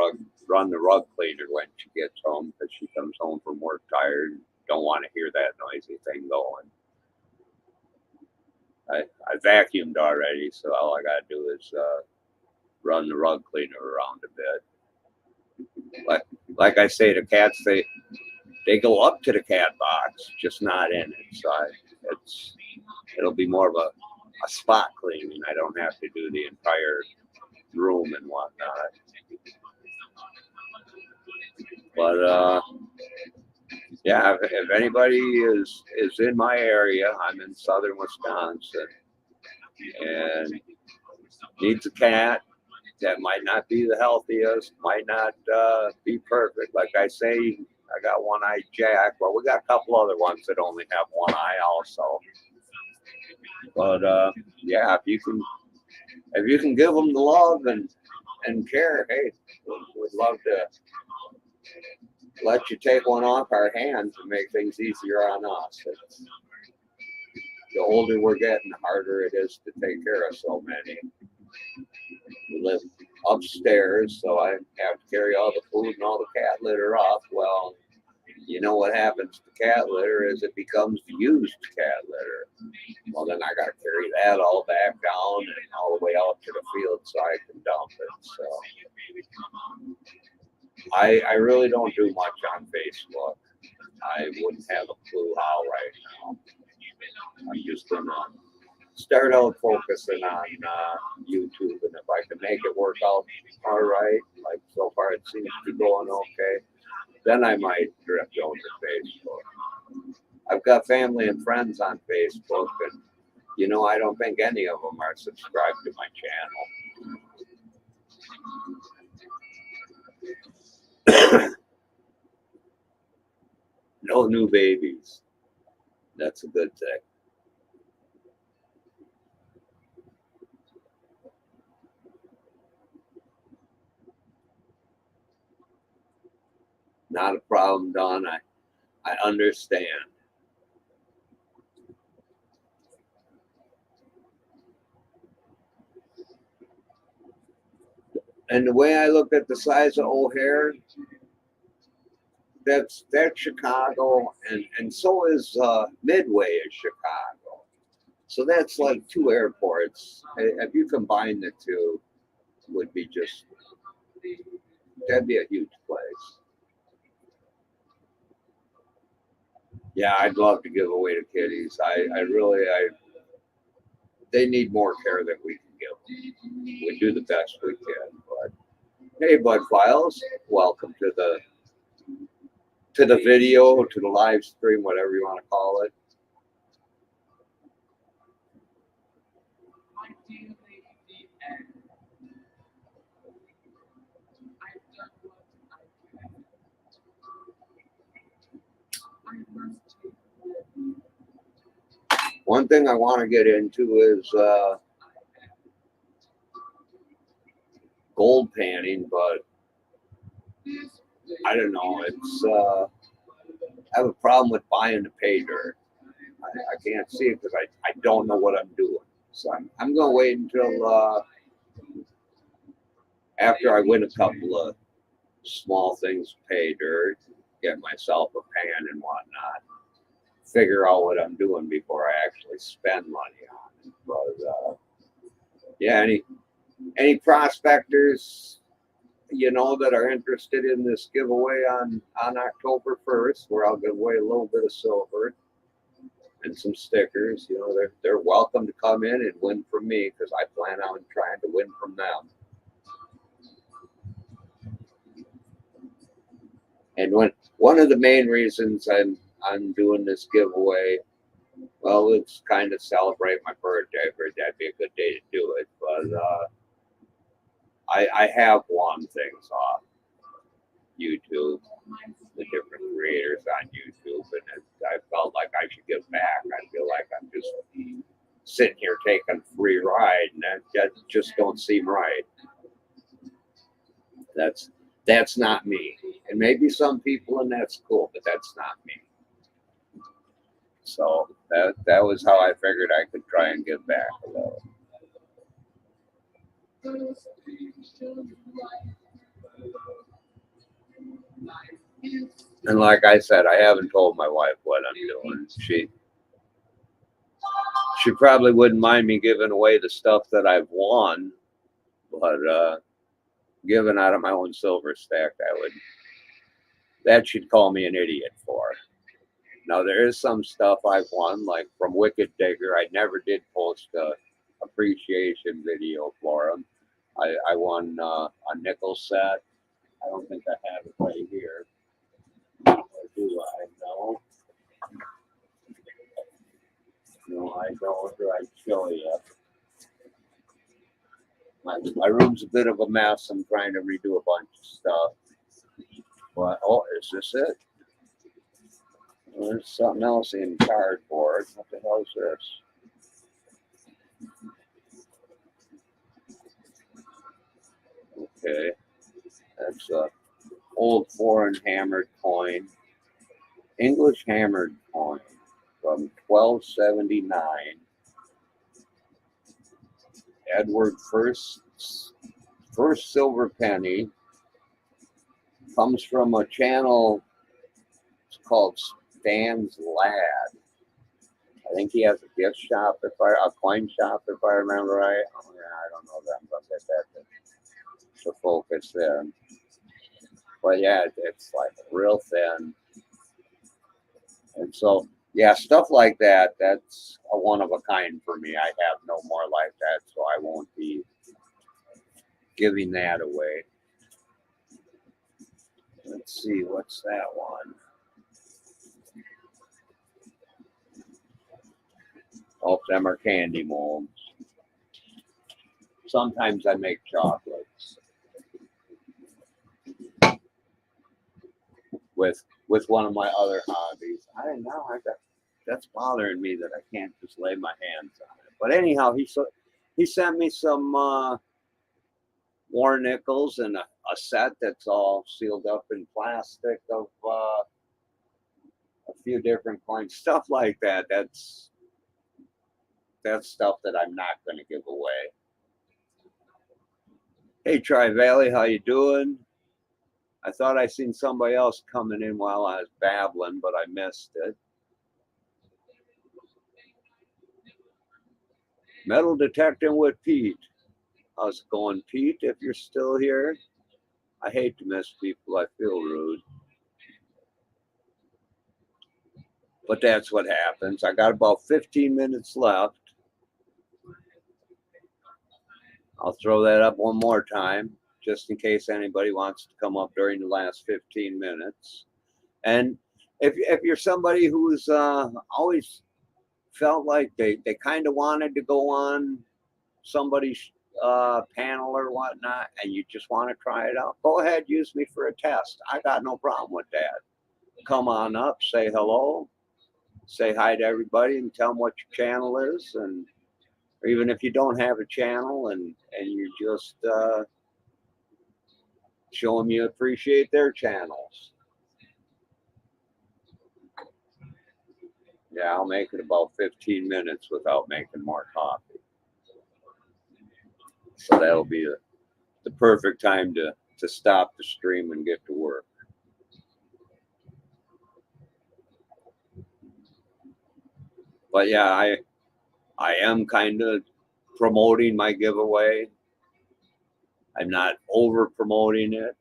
run the rug cleaner when she gets home because she comes home from work tired. Don't want to hear that noisy thing going. I vacuumed already, so all I got to do is run the rug cleaner around a bit. Like I say, the cats they go up to the cat box, just not in it. So it'll be more of a spot cleaning. I don't have to do the entire room and whatnot. But yeah, if anybody is in my area, I'm in southern Wisconsin, and needs a cat that might not be the healthiest, might not be perfect. Like I say, I got one-eyed Jack. Well, we got a couple other ones that only have one eye also. But yeah, if you can give them the love and care, hey, we'd love to let you take one off our hands and make things easier on us. The older we're getting, the harder it is to take care of so many. We live upstairs, so I have to carry all the food and all the cat litter up. Well, you know what happens to cat litter is it becomes used cat litter. Well, then I got to carry that all back down and all the way out to the field so I can dump it. So I really don't do much on Facebook. I wouldn't have a clue how right now. I'm just gonna start out focusing on YouTube, and if I can make it work out all right, like so far it seems to be going okay, then I might drift over to Facebook. I've got family and friends on Facebook, and I don't think any of them are subscribed to my channel. No new babies. That's a good thing. Not a problem, Don. I understand. And the way I look at the size of O'Hare, that's Chicago, and so is Midway is Chicago. So that's like two airports. If you combine the two, would be that'd be a huge place. Yeah, I'd love to give away to kitties. They need more care than we can give them. We do the best we can, but hey, Bud Files, welcome to the video, to the live stream, whatever you want to call it. One thing I want to get into is gold panning, but I don't know. I have a problem with buying the pay dirt. I can't see it because I don't know what I'm doing. So I'm going to wait until after I win a couple of small things, pay dirt, get myself a pan and whatnot, figure out what I'm doing before I actually spend money on it. But yeah, any prospectors that are interested in this giveaway on October 1st, where I'll give away a little bit of silver and some stickers, they're welcome to come in and win from me, because I plan on trying to win from them. And one of the main reasons I'm doing this giveaway, well, it's kind of celebrate my birthday. I figured that'd be a good day to do it. But I have won things off YouTube, the different creators on YouTube, and I felt like I should give back. I feel like I'm just sitting here taking a free ride, and that just don't seem right. That's not me. And maybe some people, and that's cool, but that's not me. So that was how I figured I could try and give back a little. And like I said, I haven't told my wife what I'm doing. She probably wouldn't mind me giving away the stuff that I've won, but giving out of my own silver stack, that she'd call me an idiot for. Now there is some stuff I've won, like from Wicked Digger. I never did post a appreciation video for them. I won a nickel set. I don't think I have it right here. Or do I? No. No, I don't. Or I'd show you. My room's a bit of a mess. I'm trying to redo a bunch of stuff. But, oh, is this it? There's something else in cardboard. What the hell is this? Okay, that's a old foreign hammered coin, English hammered coin from 1279. Edward first silver penny comes from a channel. It's called Stan's Lad. I think he has a gift shop, a coin shop, if I remember right. Oh, yeah, I don't know them, but get that to focus there. But yeah, it's like real thin, and so yeah, stuff like that. That's a one of a kind for me. I have no more like that, so I won't be giving that away. Let's see, what's that one? Oh, them are candy molds. Sometimes I make chocolates with one of my other hobbies. I don't know. That's bothering me that I can't just lay my hands on it. But anyhow, he sent me some war nickels and a set that's all sealed up in plastic of a few different coins, stuff like that. That's stuff that I'm not going to give away. Hey, Tri Valley, how you doing? I thought I seen somebody else coming in while I was babbling, but I missed it. Metal detecting with Pete. How's it going, Pete? If you're still here, I hate to miss people. I feel rude. But that's what happens. I got about 15 minutes left. I'll throw that up one more time, just in case anybody wants to come up during the last 15 minutes. And if you're somebody who's always felt like they kind of wanted to go on somebody's panel or whatnot, and you just want to try it out, go ahead, use me for a test. I got no problem with that. Come on up, say hello, say hi to everybody, and tell them what your channel is, and or even if you don't have a channel and you just show them you appreciate their channels. Yeah, I'll make it about 15 minutes without making more coffee. So that'll be the perfect time to stop the stream and get to work. But yeah, I am kind of promoting my giveaway. I'm not over promoting it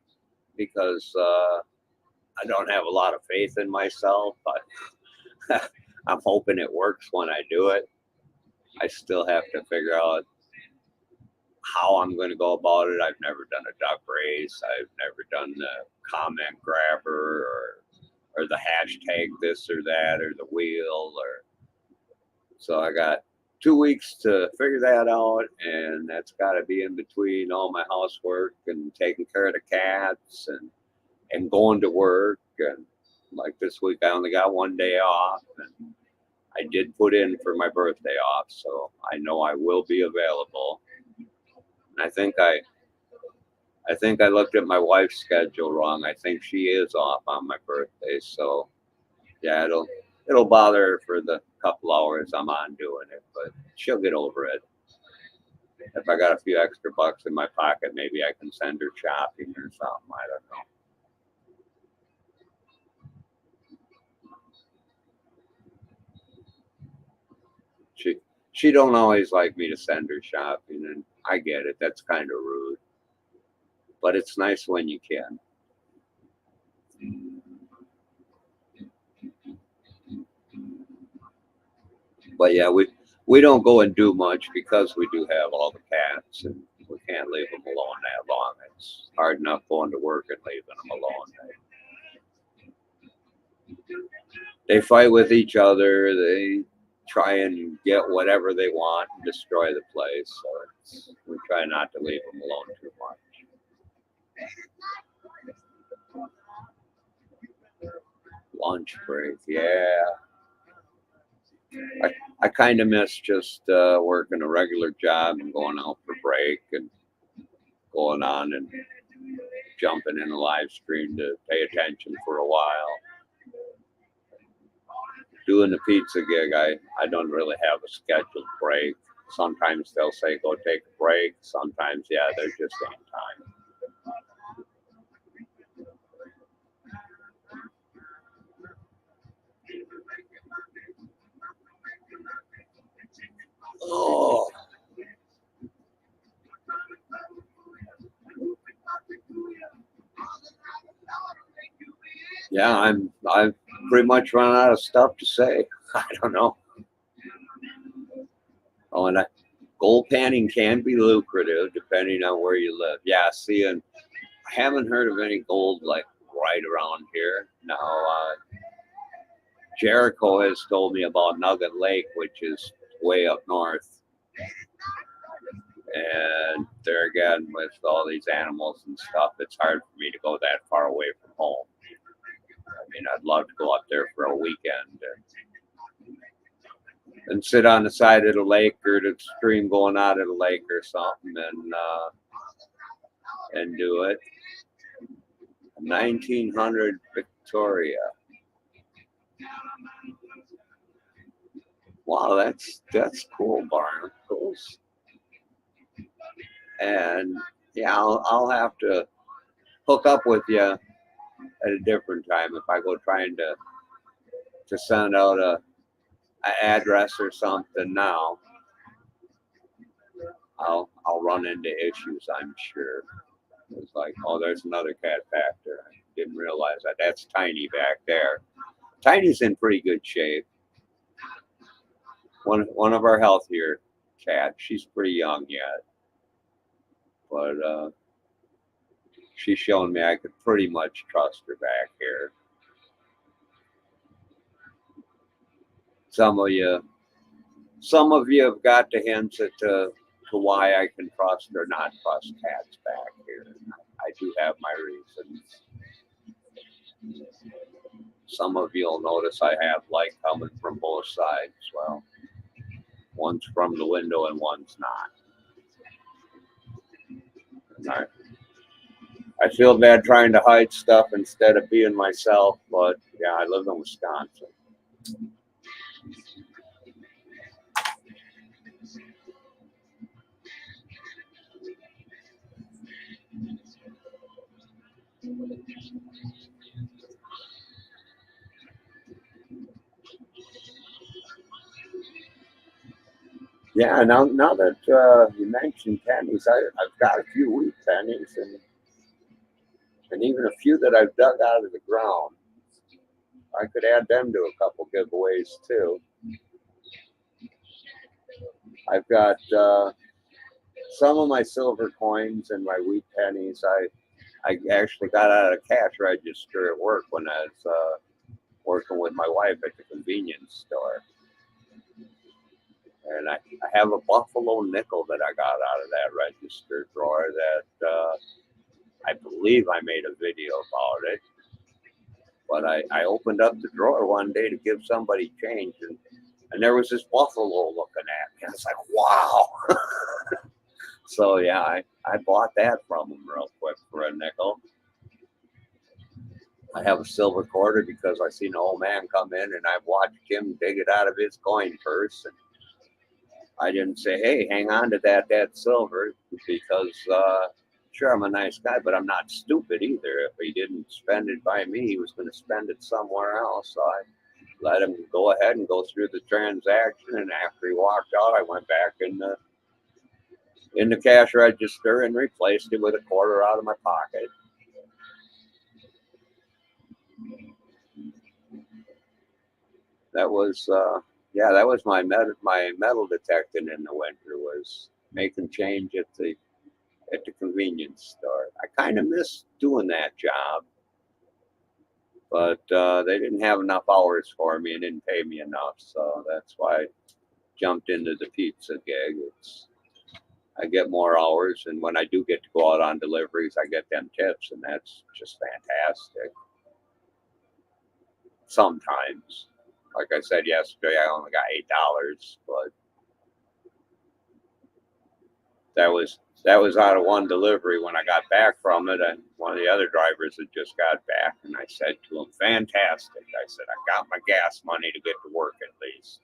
because I don't have a lot of faith in myself, but I'm hoping it works when I do it. I still have to figure out how I'm going to go about it. I've never done a duck race. I've never done the comment grabber or the hashtag this or that or the wheel or so I got 2 weeks to figure that out, and that's got to be in between all my housework and taking care of the cats and going to work. And like this week, I only got one day off, and I did put in for my birthday off, so I know I will be available. And I think I looked at my wife's schedule wrong. I think she is off on my birthday, so yeah, it'll bother her for the couple hours I'm on doing it, but she'll get over it. If I got a few extra bucks in my pocket, maybe I can send her shopping or something. I don't know. She don't always like me to send her shopping, and I get it. That's kind of rude, but it's nice when you can. But yeah, we don't go and do much because we do have all the cats, and we can't leave them alone that long. It's hard enough going to work and leaving them alone. They fight with each other. They try and get whatever they want and destroy the place. So we try not to leave them alone too much. Lunch break, yeah. I kind of miss just working a regular job and going out for break and going on and jumping in a live stream to pay attention for a while. Doing the pizza gig, I don't really have a scheduled break. Sometimes they'll say go take a break. Sometimes, yeah, there just ain't time. Oh, yeah, I've pretty much run out of stuff to say. I don't know. Oh, and gold panning can be lucrative depending on where you live. Yeah, see, and I haven't heard of any gold like right around here. Now, Jericho has told me about Nugget Lake, which is way up north. And there again, with all these animals and stuff, it's hard for me to go that far away from home. I mean, I'd love to go up there for a weekend and sit on the side of the lake or the stream going out of the lake or something and do it. 1900 Victoria. Wow, that's cool, Barnacles. And yeah, I'll have to hook up with you at a different time if I go trying to send out a address or something now. I'll run into issues, I'm sure. It's like, oh, there's another cat back there. I didn't realize that. That's Tiny back there. Tiny's in pretty good shape. One of our healthier cats. She's pretty young yet, but she's shown me I could pretty much trust her back here. Some of you have got the hints to why I can trust or not trust cats back here. I do have my reasons. Some of you'll notice I have light coming from both sides. Well, one's from the window and one's not. And I feel bad trying to hide stuff instead of being myself, but yeah, I live in Wisconsin. Yeah, now that you mentioned pennies, I've got a few wheat pennies and even a few that I've dug out of the ground. I could add them to a couple giveaways too. I've got some of my silver coins and my wheat pennies. I actually got out of the cash register at work when I was working with my wife at the convenience store. And I have a buffalo nickel that I got out of that register drawer that I believe I made a video about it. But I opened up the drawer one day to give somebody change, and there was this buffalo looking at me. I was like, wow. So yeah, I bought that from him real quick for a nickel. I have a silver quarter because I seen an old man come in and I watched him dig it out of his coin purse. And I didn't say, hey, hang on to that silver because sure, I'm a nice guy, but I'm not stupid either. If he didn't spend it by me, he was going to spend it somewhere else. So I let him go ahead and go through the transaction. And after he walked out, I went back in the cash register and replaced it with a quarter out of my pocket. That was that was my metal detecting in the winter, was making change at the convenience store. I kind of miss doing that job, but they didn't have enough hours for me and didn't pay me enough, so that's why I jumped into the pizza gig. I get more hours, and when I do get to go out on deliveries, I get them tips, and that's just fantastic. sometimes. Like I said yesterday, I only got $8, but that was out of one delivery. When I got back from it, and one of the other drivers had just got back, and I said to him, "Fantastic!" I said, "I got my gas money to get to work at least."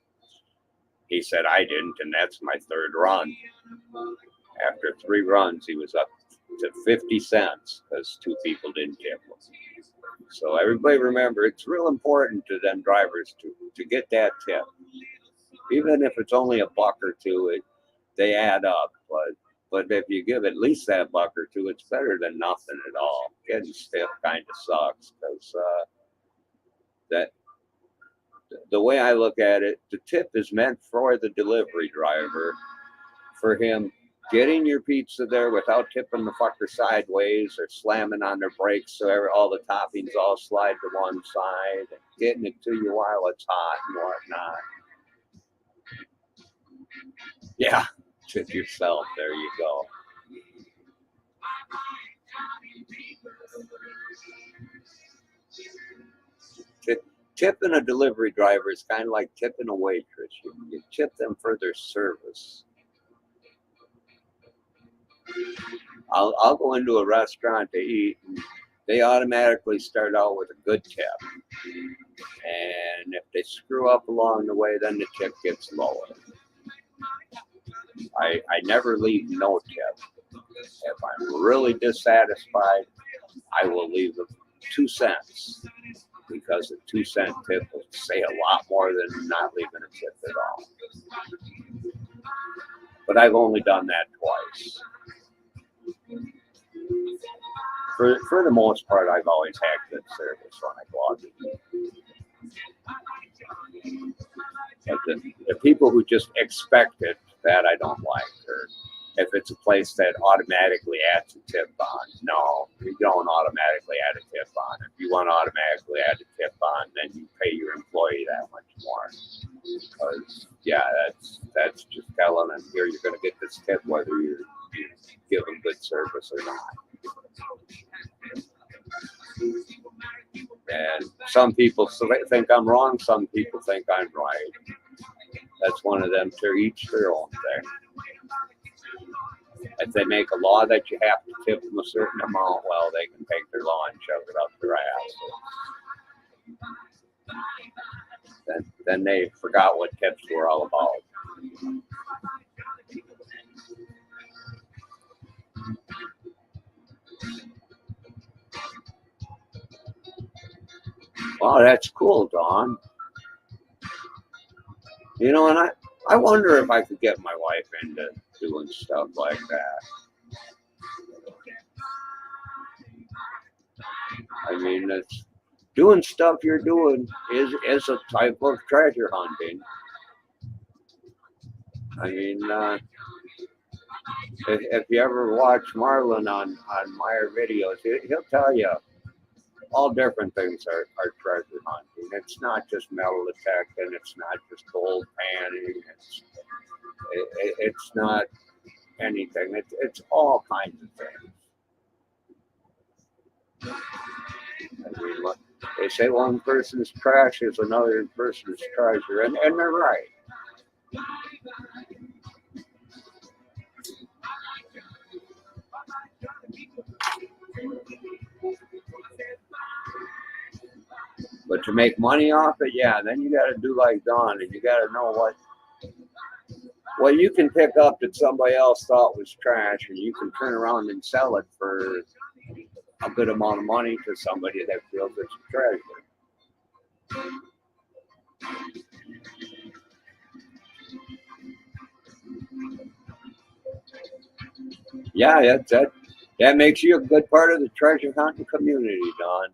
He said, "I didn't, and that's my third run." After 3 runs, he was up to 50 cents because 2 people didn't tip him. So everybody remember, it's real important to them drivers to get that tip. Even if it's only $1 or 2, they add up. But if you give at least that $1 or 2, it's better than nothing at all. Getting stiff kind of sucks because that the way I look at it, the tip is meant for the delivery driver, for him getting your pizza there without tipping the fucker sideways or slamming on their brakes so all the toppings all slide to one side, and getting it to you while it's hot and whatnot. Yeah, tip yourself. There you go. Tipping a delivery driver is kind of like tipping a waitress. You tip them for their service. I'll go into a restaurant to eat, and they automatically start out with a good tip. And if they screw up along the way, then the tip gets lower. I never leave no tip. If I'm really dissatisfied, I will leave 2 cents, because a 2-cent tip will say a lot more than not leaving a tip at all. But I've only done that twice. For the most part, I've always had good service when I go out to eat. But the people who just expect it, that I don't like. Or if it's a place that automatically adds a tip on, no, you don't automatically add a tip on. If you want to automatically add a tip on, then you pay your employee that much more. Because yeah, that's just telling them, here, you're going to get this tip whether you give them good service or not. And some people think I'm wrong, some people think I'm right. That's one of them, to each their own thing. If they make a law that you have to tip them a certain amount, well, they can take their law and shove it up their ass. Then they forgot what tips were all about. Well, that's cool, Dawn. You know, and I wonder if I could get my wife into doing stuff like that. I mean, it's doing stuff you're doing is a type of treasure hunting. I mean, if you ever watch Marlon on Meyer videos, he'll tell you all different things are treasure hunting. It's not just metal detecting. It's not just gold panning. It's not anything. It's all kinds of things. I mean, look, they say one person's trash is another person's treasure, and they're right. But to make money off it, yeah, then you got to do like Don, and you got to know what you can pick up that somebody else thought was trash, and you can turn around and sell it for a good amount of money to somebody that feels it's a treasure. Yeah, that makes you a good part of the treasure hunting community, Don.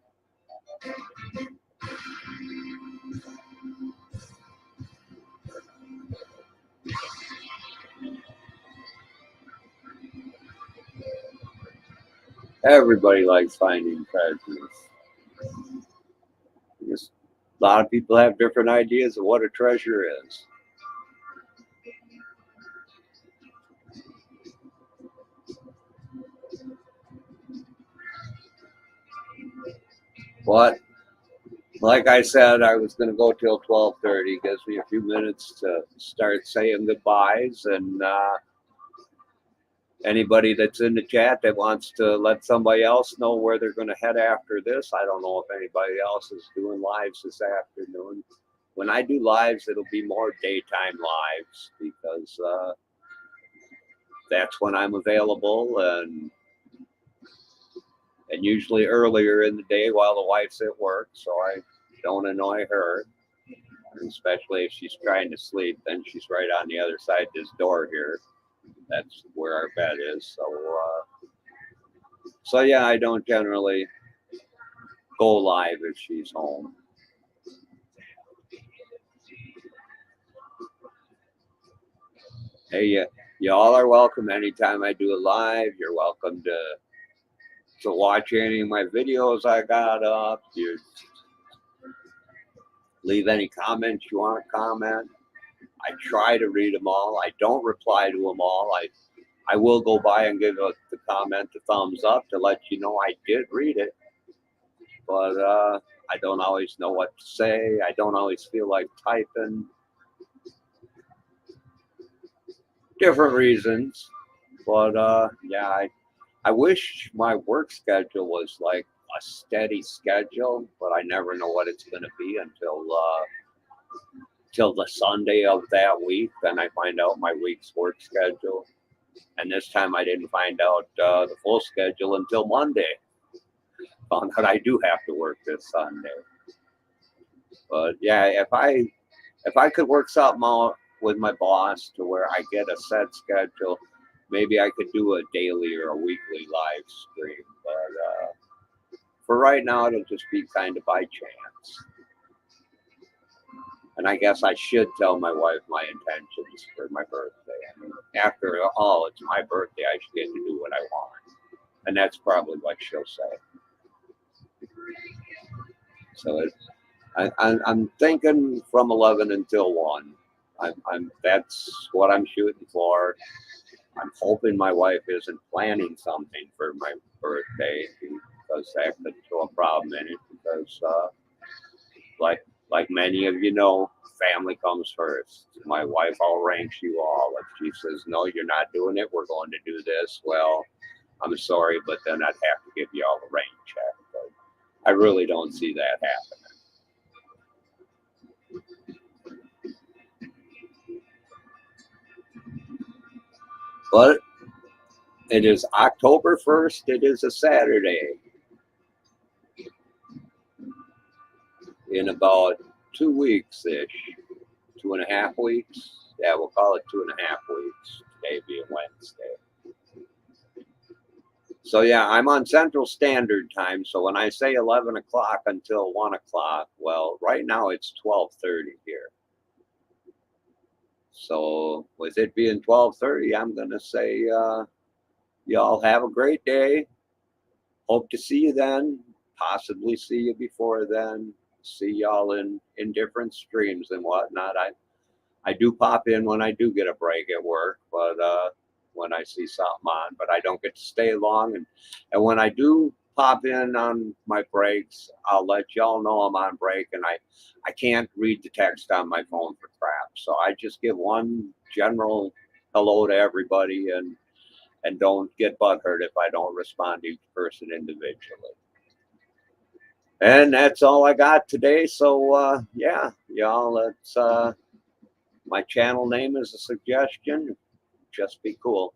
Everybody likes finding treasures. Just, a lot of people have different ideas of what a treasure is. What like I said, I was going to go till 12:30. Gives me a few minutes to start saying goodbyes, and anybody that's in the chat that wants to let somebody else know where they're going to head after this. I don't know if anybody else is doing lives this afternoon. When I do lives, it'll be more daytime lives because that's when I'm available, and usually earlier in the day while the wife's at work, so I don't annoy her. Especially if she's trying to sleep, then she's right on the other side of this door here. That's where our bed is. So yeah, I don't generally go live if she's home. Hey, y'all are welcome anytime I do a live. You're welcome to watch any of my videos I got up. You leave any comments you want to comment. I try to read them all. I don't reply to them all. I will go by and give the comment a thumbs up to let you know I did read it. But I don't always know what to say. I don't always feel like typing. Different reasons. But yeah, I wish my work schedule was like a steady schedule, but I never know what it's going to be until the Sunday of that week. Then I find out my week's work schedule. And this time I didn't find out the full schedule until Monday. Found out I do have to work this Sunday. But yeah, if I could work something out with my boss to where I get a set schedule, maybe I could do a daily or a weekly live stream. But for right now, it'll just be kind of by chance. And I guess I should tell my wife my intentions for my birthday. I mean, after all, it's my birthday. I should get to do what I want. And that's probably what she'll say. So I'm thinking from 11 until 1. That's what I'm shooting for. I'm hoping my wife isn't planning something for my birthday because that could throw a problem in it. Because like many of you know, family comes first. My wife will ranks you all. If she says no, you're not doing it, we're going to do this. Well, I'm sorry, but then I'd have to give you all the rain check. But I really don't see that happening. But it is October 1st. It is a Saturday. In about 2 weeks-ish, 2.5 weeks. Yeah, we'll call it 2.5 weeks. Today being Wednesday. So yeah, I'm on Central Standard Time. So when I say 11 o'clock until 1 o'clock, well, right now it's 12:30 here. So with it being 12:30, I'm gonna say y'all have a great day. Hope to see you then. Possibly see you before then. See y'all in different streams and whatnot. I do pop in when I do get a break at work, but when I see something on, but I don't get to stay long. And when I do pop in on my breaks, I'll let y'all know I'm on break, and I can't read the text on my phone for crap. So I just give one general hello to everybody and don't get butthurt if I don't respond to each person individually. And that's all I got today. So yeah, y'all, let's my channel name is a suggestion. Just be cool.